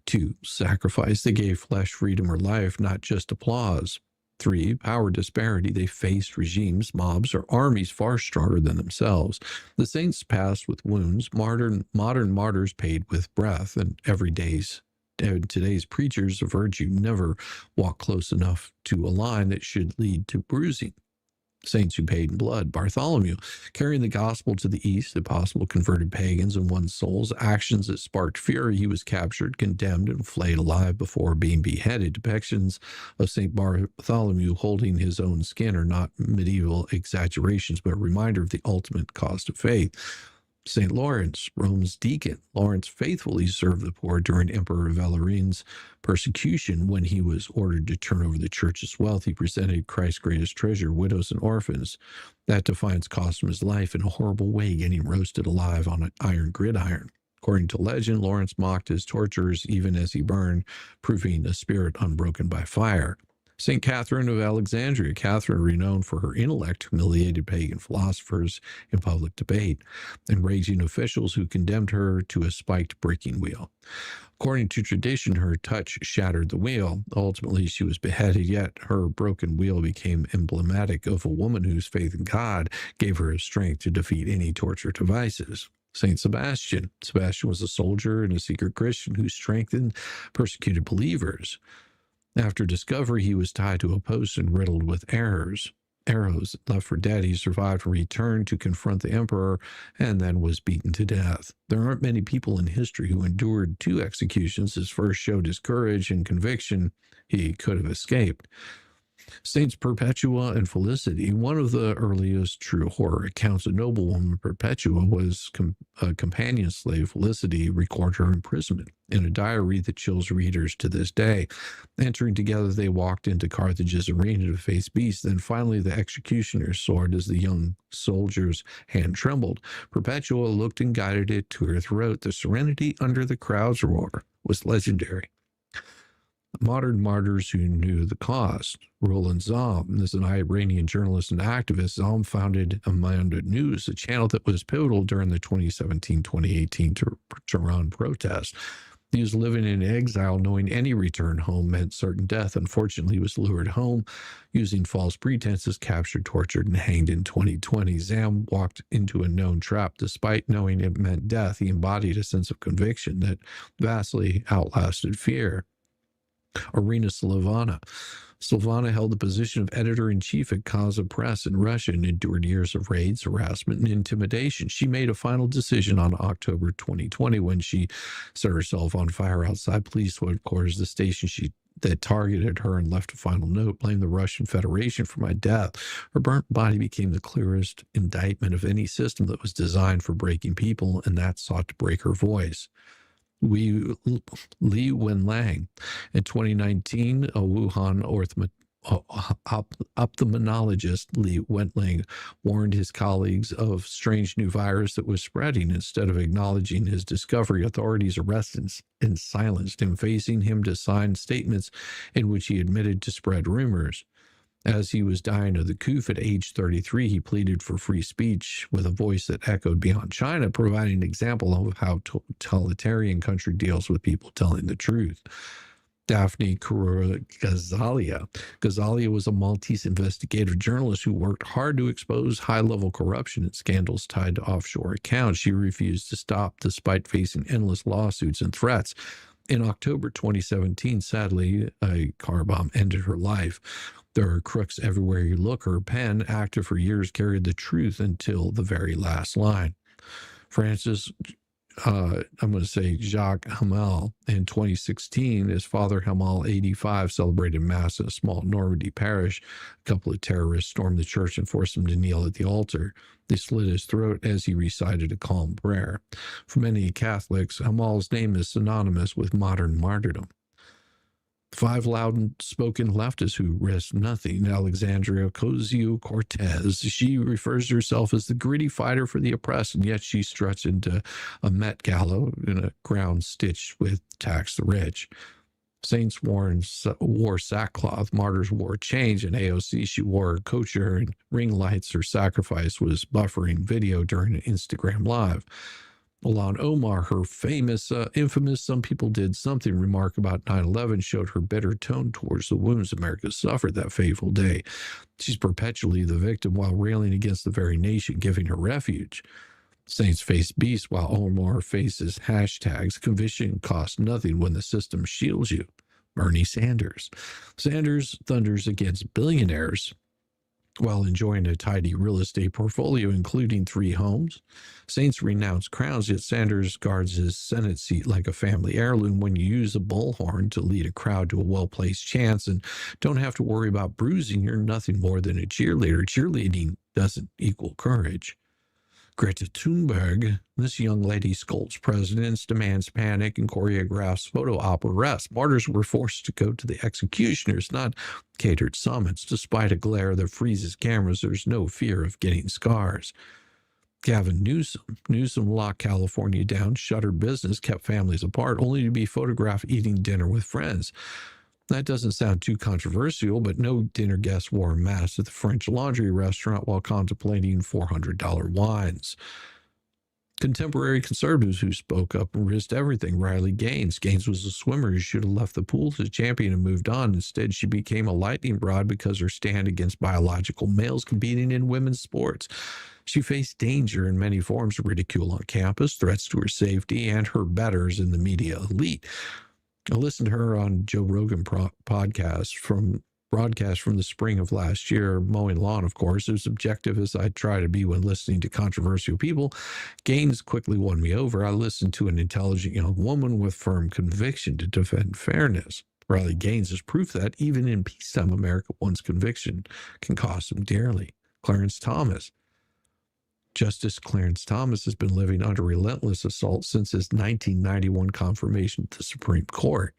2, sacrifice, they gave flesh, freedom, or life, not just applause. 3, power disparity, they faced regimes, mobs, or armies far stronger than themselves. The saints passed with wounds, modern martyrs paid with breath, and today's preachers of virtue never walk close enough to a line that should lead to bruising. Saints who paid in blood. Bartholomew, carrying the gospel to the east, the apostle converted pagans and won souls. Actions that sparked fury. He was captured, condemned, and flayed alive before being beheaded. Depictions of St. Bartholomew holding his own skin are not medieval exaggerations, but a reminder of the ultimate cost of faith. St. Lawrence, Rome's deacon. Lawrence faithfully served the poor during Emperor Valerian's persecution. When he was ordered to turn over the church's wealth, he presented Christ's greatest treasure, widows and orphans. That defiance cost him his life in a horrible way, getting roasted alive on an iron gridiron. According to legend, Lawrence mocked his torturers even as he burned, proving a spirit unbroken by fire. St. Catherine of Alexandria. Catherine, renowned for her intellect, humiliated pagan philosophers in public debate, and raging officials who condemned her to a spiked breaking wheel. According to tradition, her touch shattered the wheel. Ultimately, she was beheaded, yet her broken wheel became emblematic of a woman whose faith in God gave her strength to defeat any torture devices. St. Sebastian. Sebastian was a soldier and a secret Christian who strengthened persecuted believers. After discovery, he was tied to a post and riddled with arrows. Left for dead, he survived and returned to confront the emperor and then was beaten to death. There aren't many people in history who endured 2 executions. His first showed his courage and conviction he could have escaped. Saints Perpetua and Felicity. One of the earliest true horror accounts, a noblewoman, Perpetua, was a companion slave. Felicity record her imprisonment in a diary that chills readers to this day. Entering together, they walked into Carthage's arena to face beasts. Then finally, the executioner's sword as the young soldier's hand trembled. Perpetua looked and guided it to her throat. The serenity under the crowd's roar was legendary. Modern martyrs who knew the cost. Roland Zahm is an Iranian journalist and activist. Zahm founded Amanda News, a channel that was pivotal during the 2017-2018 Tehran protests. He was living in exile, knowing any return home meant certain death. Unfortunately, he was lured home using false pretenses, captured, tortured, and hanged in 2020. Zahm walked into a known trap. Despite knowing it meant death, he embodied a sense of conviction that vastly outlasted fear. Irina Slavana. Slavana held the position of editor-in-chief at Kaza Press in Russia and endured years of raids, harassment, and intimidation. She made a final decision on October 2020 when she set herself on fire outside police headquarters, the station she that targeted her and left a final note, blamed the Russian Federation for my death. Her burnt body became the clearest indictment of any system that was designed for breaking people, and that sought to break her voice. Li Wenlang. In 2019, a Wuhan ophthalmologist, Li Wenlang, warned his colleagues of strange new virus that was spreading. Instead of acknowledging his discovery, authorities arrested and silenced him, facing him to sign statements in which he admitted to spread rumors. As he was dying of the cough at age 33, he pleaded for free speech with a voice that echoed beyond China, providing an example of how totalitarian country deals with people telling the truth. Daphne Caruana Gazzalia. Gazzalia was a Maltese investigative journalist who worked hard to expose high-level corruption and scandals tied to offshore accounts. She refused to stop despite facing endless lawsuits and threats. In October 2017, sadly, a car bomb ended her life. There are crooks everywhere you look. Her pen, active for years, carried the truth until the very last line. Francis, I'm going to say Jacques Hamel, in 2016, his father Hamel, 85, celebrated Mass in a small Normandy parish. A couple of terrorists stormed the church and forced him to kneel at the altar. They slit his throat as he recited a calm prayer. For many Catholics, Hamel's name is synonymous with modern martyrdom. 5 loud-spoken leftists who risk nothing. Alexandria Ocasio-Cortez. She refers to herself as the gritty fighter for the oppressed, and yet she struts into a Met Gala in a gown stitched with tax the rich. Saints wore sackcloth, martyrs wore chains, and AOC, she wore a kosher and ring lights. Her sacrifice was buffering video during an Instagram Live. Ilhan Omar, her infamous "some people did something" remark about 9/11 showed her bitter tone towards the wounds America suffered that fateful day. She's perpetually the victim while railing against the very nation giving her refuge. Saints face beasts while Omar faces hashtags. Conviction costs nothing when the system shields you. Bernie Sanders. Sanders thunders against billionaires while enjoying a tidy real estate portfolio, including 3 homes. Saints renounce crowns, yet Sanders guards his Senate seat like a family heirloom. When you use a bullhorn to lead a crowd to a well-placed chance and don't have to worry about bruising, you're nothing more than a cheerleader. Cheerleading doesn't equal courage. Greta Thunberg, this young lady scolds presidents, demands panic, and choreographs photo op arrests. Martyrs were forced to go to the executioners, not catered summits. Despite a glare that freezes cameras, there's no fear of getting scars. Gavin Newsom. Newsom locked California down, shuttered business, kept families apart, only to be photographed eating dinner with friends. That doesn't sound too controversial, but no dinner guest wore a mask at the French Laundry restaurant while contemplating $400 wines. Contemporary conservatives who spoke up and risked everything. Riley Gaines. Gaines was a swimmer who should have left the pool to champion and moved on. Instead, she became a lightning rod because her stand against biological males competing in women's sports. She faced danger in many forms of ridicule on campus, threats to her safety, and her betters in the media elite. I listened to her on Joe Rogan broadcast from the spring of last year, mowing lawn, of course. As objective as I try to be when listening to controversial people, Gaines quickly won me over. I listened to an intelligent young woman with firm conviction to defend fairness. Riley Gaines is proof that even in peacetime America, one's conviction can cost them dearly. Clarence Thomas. Justice Clarence Thomas has been living under relentless assault since his 1991 confirmation to the Supreme Court.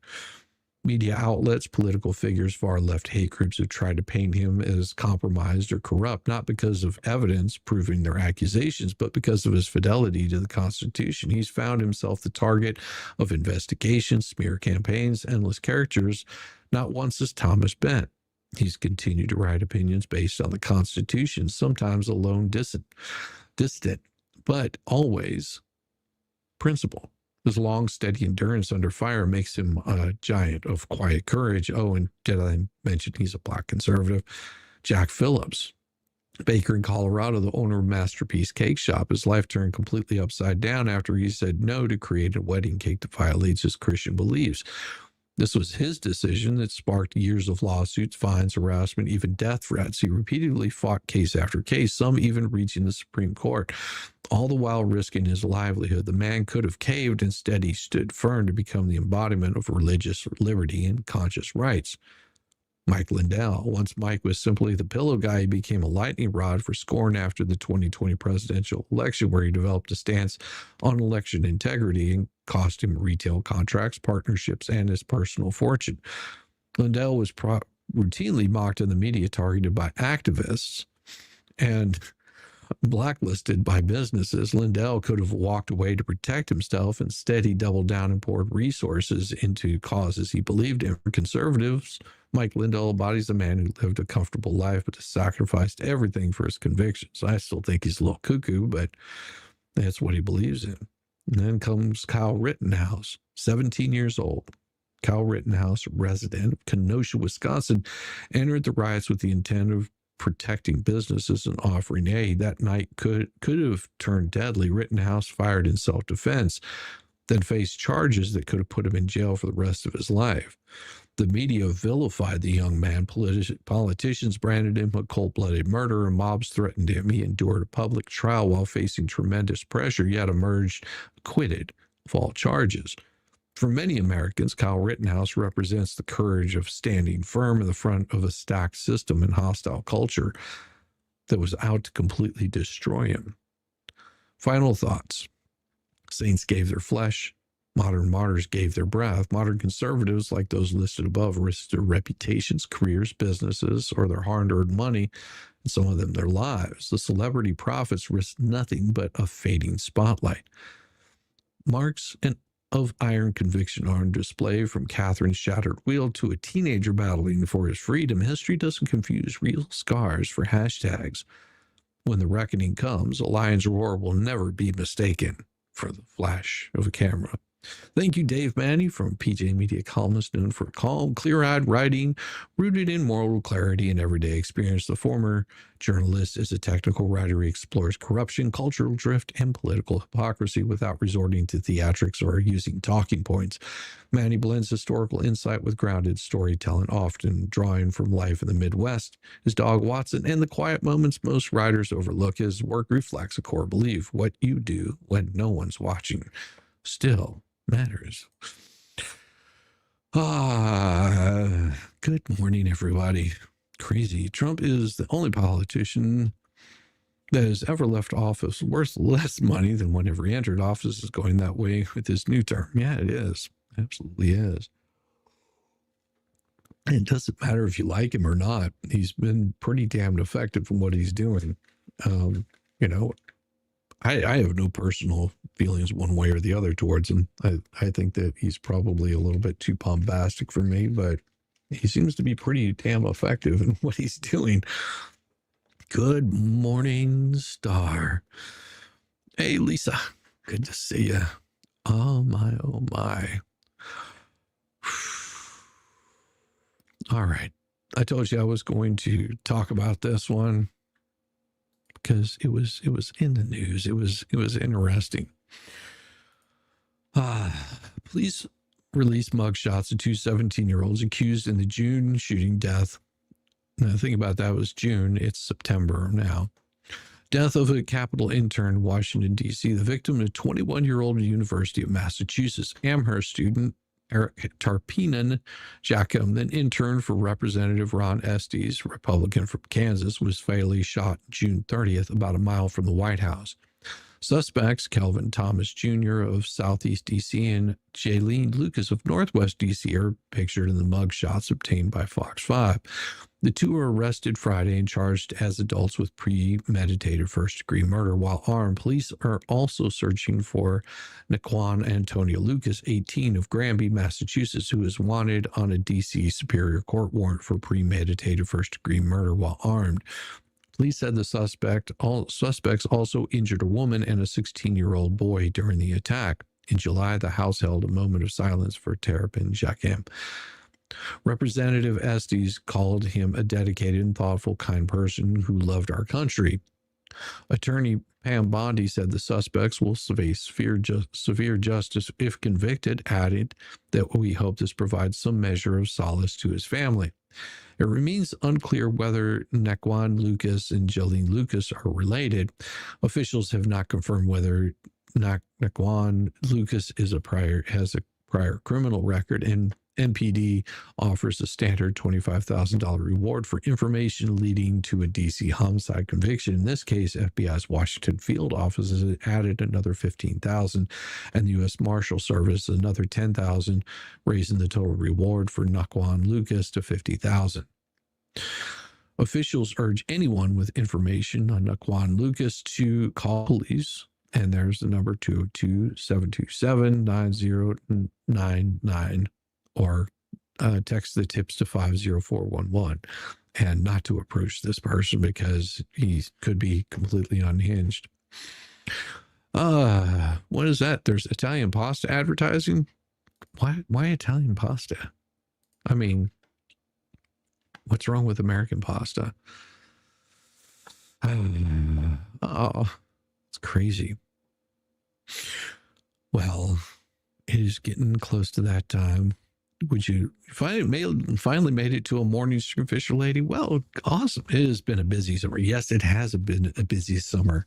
Media outlets, political figures, far-left hate groups have tried to paint him as compromised or corrupt, not because of evidence proving their accusations, but because of his fidelity to the Constitution. He's found himself the target of investigations, smear campaigns, endless characters. Not once has Thomas bent. He's continued to write opinions based on the Constitution, sometimes alone distant, but always principle. His long, steady endurance under fire makes him a giant of quiet courage. Oh, and did I mention he's a Black conservative? Jack Phillips, baker in Colorado, the owner of Masterpiece Cake Shop. His life turned completely upside down after he said no to create a wedding cake that violates his Christian beliefs. This was his decision that sparked years of lawsuits, fines, harassment, even death threats. He repeatedly fought case after case, some even reaching the Supreme Court, all the while risking his livelihood. The man could have caved. Instead, he stood firm to become the embodiment of religious liberty and conscious rights. Mike Lindell. Once Mike was simply the pillow guy, he became a lightning rod for scorn after the 2020 presidential election, where he developed a stance on election integrity and cost him retail contracts, partnerships, and his personal fortune. Lindell was routinely mocked in the media, targeted by activists, and blacklisted by businesses. Lindell could have walked away to protect himself. Instead, he doubled down and poured resources into causes he believed in. For conservatives, Mike Lindell embodies a man who lived a comfortable life but has sacrificed everything for his convictions. I still think he's a little cuckoo, but that's what he believes in. And then comes Kyle Rittenhouse, 17 years old. Kyle Rittenhouse, resident of Kenosha, Wisconsin, entered the riots with the intent of protecting businesses and offering aid. That night could have turned deadly. Rittenhouse fired in self-defense, then faced charges that could have put him in jail for the rest of his life. The media vilified the young man. Politicians branded him a cold-blooded murderer. Mobs threatened him. He endured a public trial while facing tremendous pressure, yet emerged acquitted of all charges. For many Americans, Kyle Rittenhouse represents the courage of standing firm in the front of a stacked system and hostile culture that was out to completely destroy him. Final thoughts. Saints gave their flesh. Modern martyrs gave their breath. Modern conservatives, like those listed above, risked their reputations, careers, businesses, or their hard-earned money, and some of them their lives. The celebrity prophets risked nothing but a fading spotlight. Marks of iron conviction are on display, from Catherine's shattered wheel to a teenager battling for his freedom. History doesn't confuse real scars for hashtags. When the reckoning comes, a lion's roar will never be mistaken for the flash of a camera. Thank you, Dave Manny, from PJ Media, columnist known for calm, clear-eyed writing rooted in moral clarity and everyday experience. The former journalist is a technical writer who explores corruption, cultural drift, and political hypocrisy without resorting to theatrics or using talking points. Manny blends historical insight with grounded storytelling, often drawing from life in the Midwest, his dog Watson, and the quiet moments most writers overlook. His work reflects a core belief: what you do when no one's watching still matters. Good morning, everybody. Crazy. Trump is the only politician that has ever left office worth less money than whenever he entered office. Is going that way with his new term. Yeah, it is. Absolutely is. And it doesn't matter if you like him or not. He's been pretty damned effective in what he's doing. I have no personal feelings one way or the other towards him. I think that he's probably a little bit too bombastic for me, but he seems to be pretty damn effective in what he's doing. Good morning, Star. Hey, Lisa. Good to see you. Oh, my, oh, my. All right. I told you I was going to talk about this one, because it was in the news. It was interesting. Police released mugshots of two 17-year-olds accused in the June shooting death. Now, the thing about that was June. It's September now. Death of a Capitol intern in Washington, D.C. The victim, a 21-year-old University of Massachusetts Amherst student, Eric Tarpenon Jackham, then intern for Representative Ron Estes, Republican from Kansas, was fatally shot June 30th, about a mile from the White House. Suspects, Kelvin Thomas Jr. of Southeast D.C. and Jaylene Lucas of Northwest D.C. are pictured in the mugshots obtained by Fox 5. The two were arrested Friday and charged as adults with premeditated first-degree murder while armed. Police are also searching for Naquan Antonio Lucas, 18, of Granby, Massachusetts, who is wanted on a D.C. Superior Court warrant for premeditated first-degree murder while armed. Police said the suspects also injured a woman and a 16-year-old boy during the attack. In July, the House held a moment of silence for Tarpenon Jackham. Representative Estes called him a dedicated and thoughtful, kind person who loved our country. Attorney Pam Bondi said the suspects will face severe justice if convicted, added that we hope this provides some measure of solace to his family. It remains unclear whether Naquan Lucas and Jolene Lucas are related. Officials have not confirmed whether Naquan Lucas has a prior criminal record, and NPD offers a standard $25,000 reward for information leading to a DC homicide conviction. In this case, FBI's Washington field office has added another $15,000, and the U.S. Marshal Service another $10,000, raising the total reward for Naquan Lucas to $50,000. Officials urge anyone with information on Naquan Lucas to call police, and there's the number 202-727-9099, or text the tips to 50411, and not to approach this person because he could be completely unhinged. What is that? There's Italian pasta advertising. Why Italian pasta? I mean, what's wrong with American pasta? Oh, it's crazy. Well, it is getting close to that time. Would you finally made it to a morning stream, Fisher Lady? Well, awesome. It has been a busy summer. Yes, it has been a busy summer,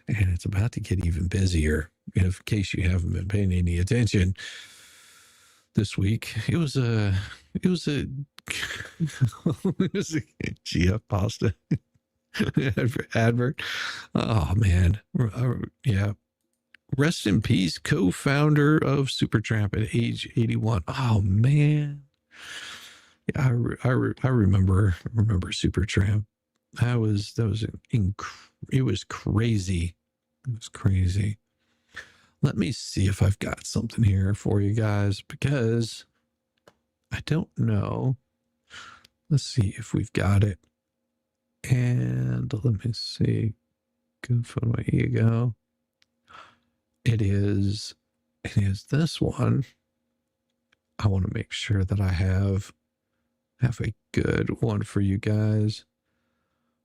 and it's about to get even busier. In case you haven't been paying any attention this week, it was a GF pasta advert. Oh man, yeah. Rest in peace, co-founder of Supertramp at age 81. Oh man, yeah, I remember Supertramp. It was crazy. It was crazy. Let me see if I've got something here for you guys, because I don't know. Let's see if we've got it. And let me see. Goof on my ego. It is this one. I want to make sure that I have a good one for you guys.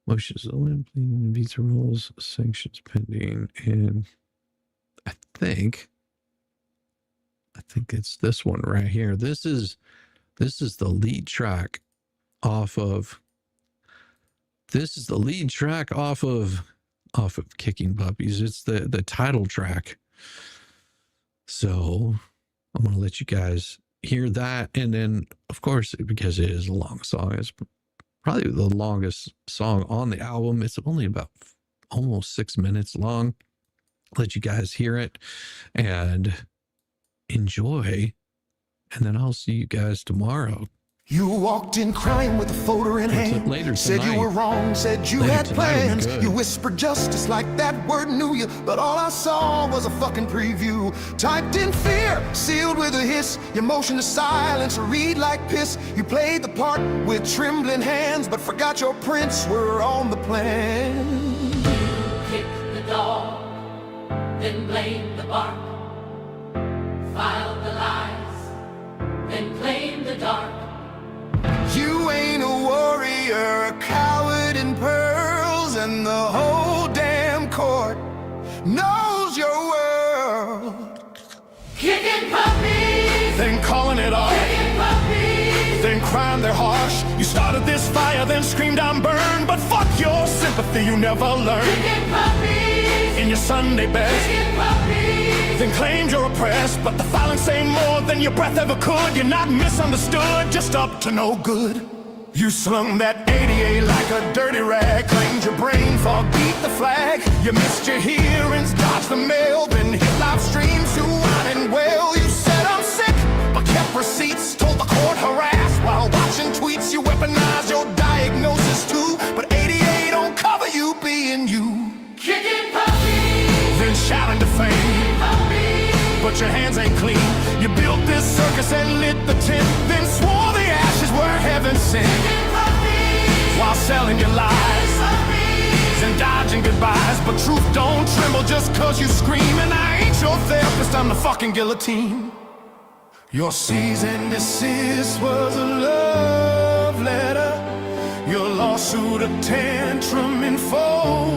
Motions Olympian, visa rules, sanctions pending, and I think it's this one right here. This is the lead track off of Kicking Puppies. It's the title track. So I'm going to let you guys hear that. And then, of course, because it is a long song, it's probably the longest song on the album. It's only about almost 6 minutes long. Let you guys hear it and enjoy. And then I'll see you guys tomorrow. You walked in crying with a folder in hand. Later said tonight. you were wrong, said you Later had tonight will be plans. good. You whispered justice like that word knew you, but all I saw was a fucking preview. Typed in fear, sealed with a hiss. Your motion to silence, read like piss. You played the part with trembling hands, but forgot your prints were on the plan. You kicked the dog, then blamed the bark. Filed the lies, then claimed the dark. You ain't a warrior, a coward in pearls, and the whole damn court knows your world. Kicking puppies, Then calling it off, kicking puppies. then crying they're harsh. You started this fire, then screamed I'm burned, but fuck your sympathy, you never learned. Kicking puppies, In your Sunday best, kicking puppies. then claimed you're oppressed, but the violence ain't more than your breath ever could. You're not misunderstood, just up to no good. You slung that 88 like a dirty rag, claimed your brain fog, beat the flag. You missed your hearings, dodged the mail, then hit live streams to whine and wail. You said I'm sick, but kept receipts, told the court harassed. While watching tweets, you weaponized your diagnosis too. But 88 don't cover you being you. Kicking puppies, Then shouting to fame, but your hands ain't clean. You built this circus and lit the tent, then swore the ashes were heaven sent. kicking puppies, While selling your lies and dodging goodbyes. But truth don't tremble just cause you scream. And I ain't your therapist, I'm the fucking guillotine. Your cease and desist was a love letter. Your lawsuit a tantrum in full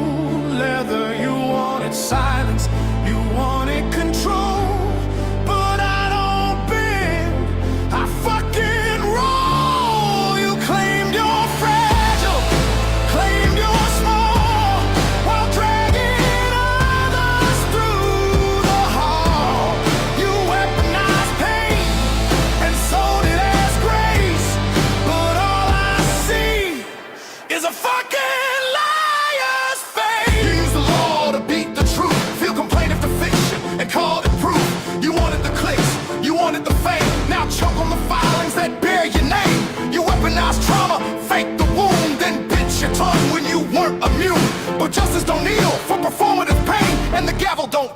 leather.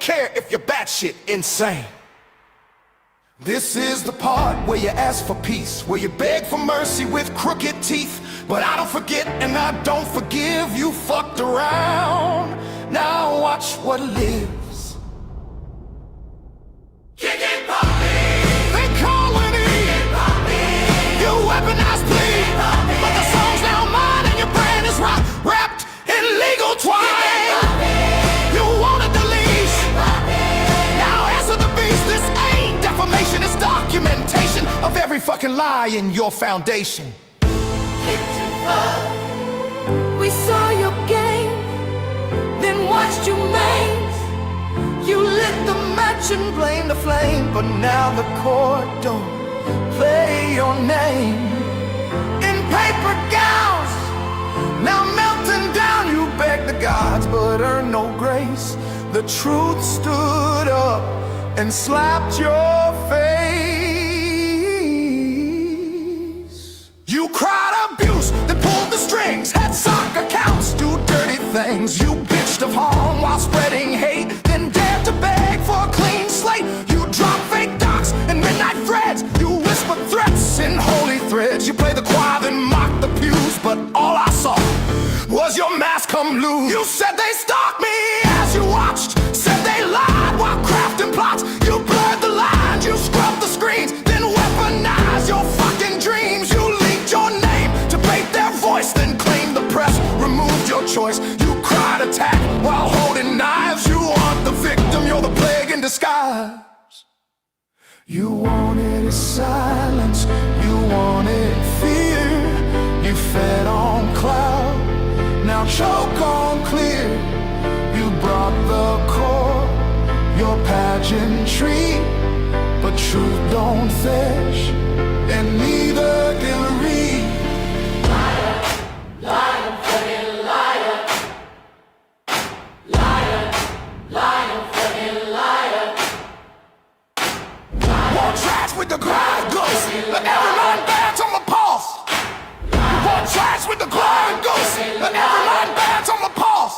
care if you're batshit insane. This is the part where you ask for peace, where you beg for mercy with crooked teeth. But I don't forget and I don't forgive. You fucked around, now watch what lives. Kicking puppy, they calling it puppy. You weaponized plea, but the song's now mine and your brain is wrapped in legal twine. You wanted the leash, now answer the beast. This ain't defamation, it's documentation of every fucking lie in your foundation. We saw your game, then watched you maze. You lit the match and blamed the flame, but now the court don't play your name. In paper gowns, now melting down, you beg the gods but earn no grace. The truth stood up and slapped your face. You cried abuse, then pulled the strings, had sock accounts, do dirty things. You bitched of harm while spreading hate, then dared to beg for a clean slate. You dropped fake docs and midnight threads. You whispered threats in holy threads. You played the choir, then mocked the pews, but all I saw was your mask come loose. You said they stalked me as you watched, said they lied while crafting plots. You blurred the lines, you scrubbed the screens, then weaponized your fucking dreams. You leaked your name to bait their voice, then claimed the press removed your choice. You cried attack while holding knives. You aren't the victim, you're the plague in disguise. You wanted silence, you wanted fear. You fed on cloud, now choke on clear. You brought the core, your pageantry, but truth don't fish, and neither can read. Liar, liar, fucking liar. Liar, liar, fucking liar. War trash with the grind ghost, but every man bands on my pulse. War trash with the grind ghost, but every man bands on my pulse.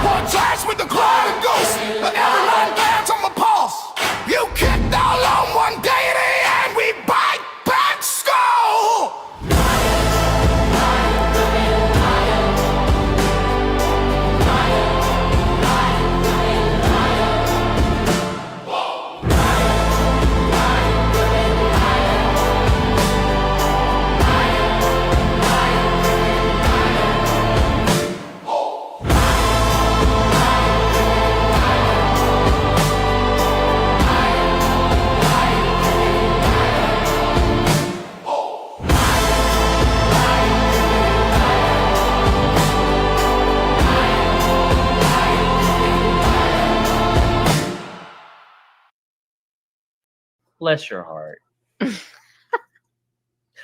War trash with the grind ghost, but every man bands on my pulse. You kicked all on one deity and we bite back skull. Bless your heart.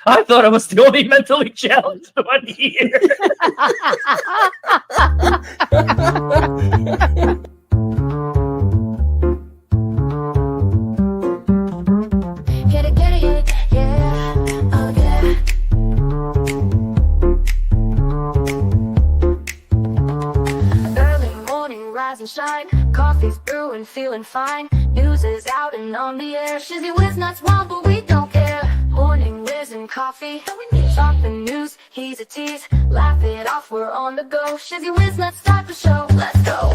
I thought I was the only mentally challenged one here. Get it, yeah, oh yeah. Early morning, rise and shine. Coffee's brewing, feeling fine. News is out and on the air. Shizzy Whiz nuts wild, but we don't care. Morning Whiz and Coffee. Talk the news, he's a tease. Laugh it off, we're on the go. Shizzy Whiz nuts, start the show. Let's go.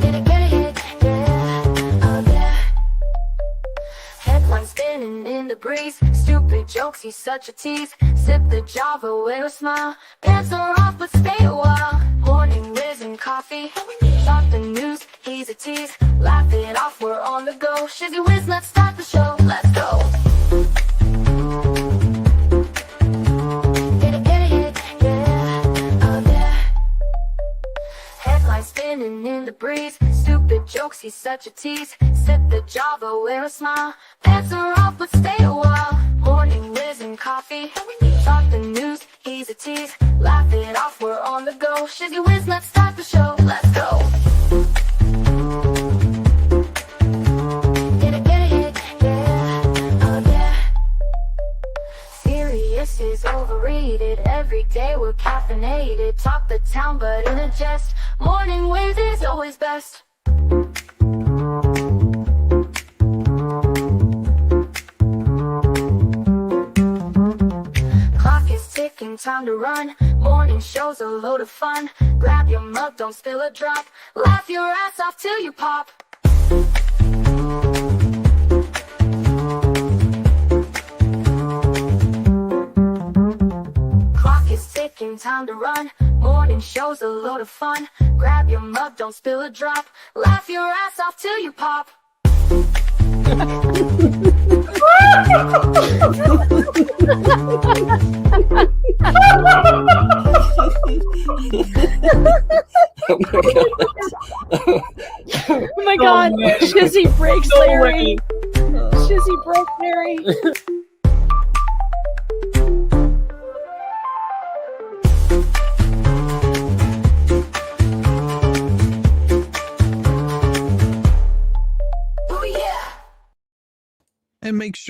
Get it, yeah, oh yeah. Headlines spinning in the breeze. Stupid jokes, he's such a tease. Sip the Java, wear a smile. Pants are off, but stay a while. Morning Whiz and Coffee. Talk the news, he's a tease. Laugh it off, we're on the go. Shizzy Whiz, let's start the show. Let's go. Get it, yeah, oh yeah. Headlines spinning in the breeze. Stupid jokes, he's such a tease. Sip the Java, wear a smile. Pants are off, but stay a while. Morning Whiz and Coffee. Talk the news, he's a tease. Laugh it off, we're on the go. Shizzy Whiz, let's start the show. Let's go. Get it, yeah, oh yeah. Serious is overrated. faded. Every day we're caffeinated. Talk the town but in a jest. Morning Whiz is always best. Clock is ticking, time to run. Morning show's a load of fun. Grab your mug, don't spill a drop. Laugh your ass off till you pop. Clock is ticking, time to run. Morning show's a load of fun. Grab your mug, don't spill a drop. Laugh your ass off till you pop. Oh my god, Shizzy breaks Larry. Shizzy broke Larry. Oh yeah! And make sure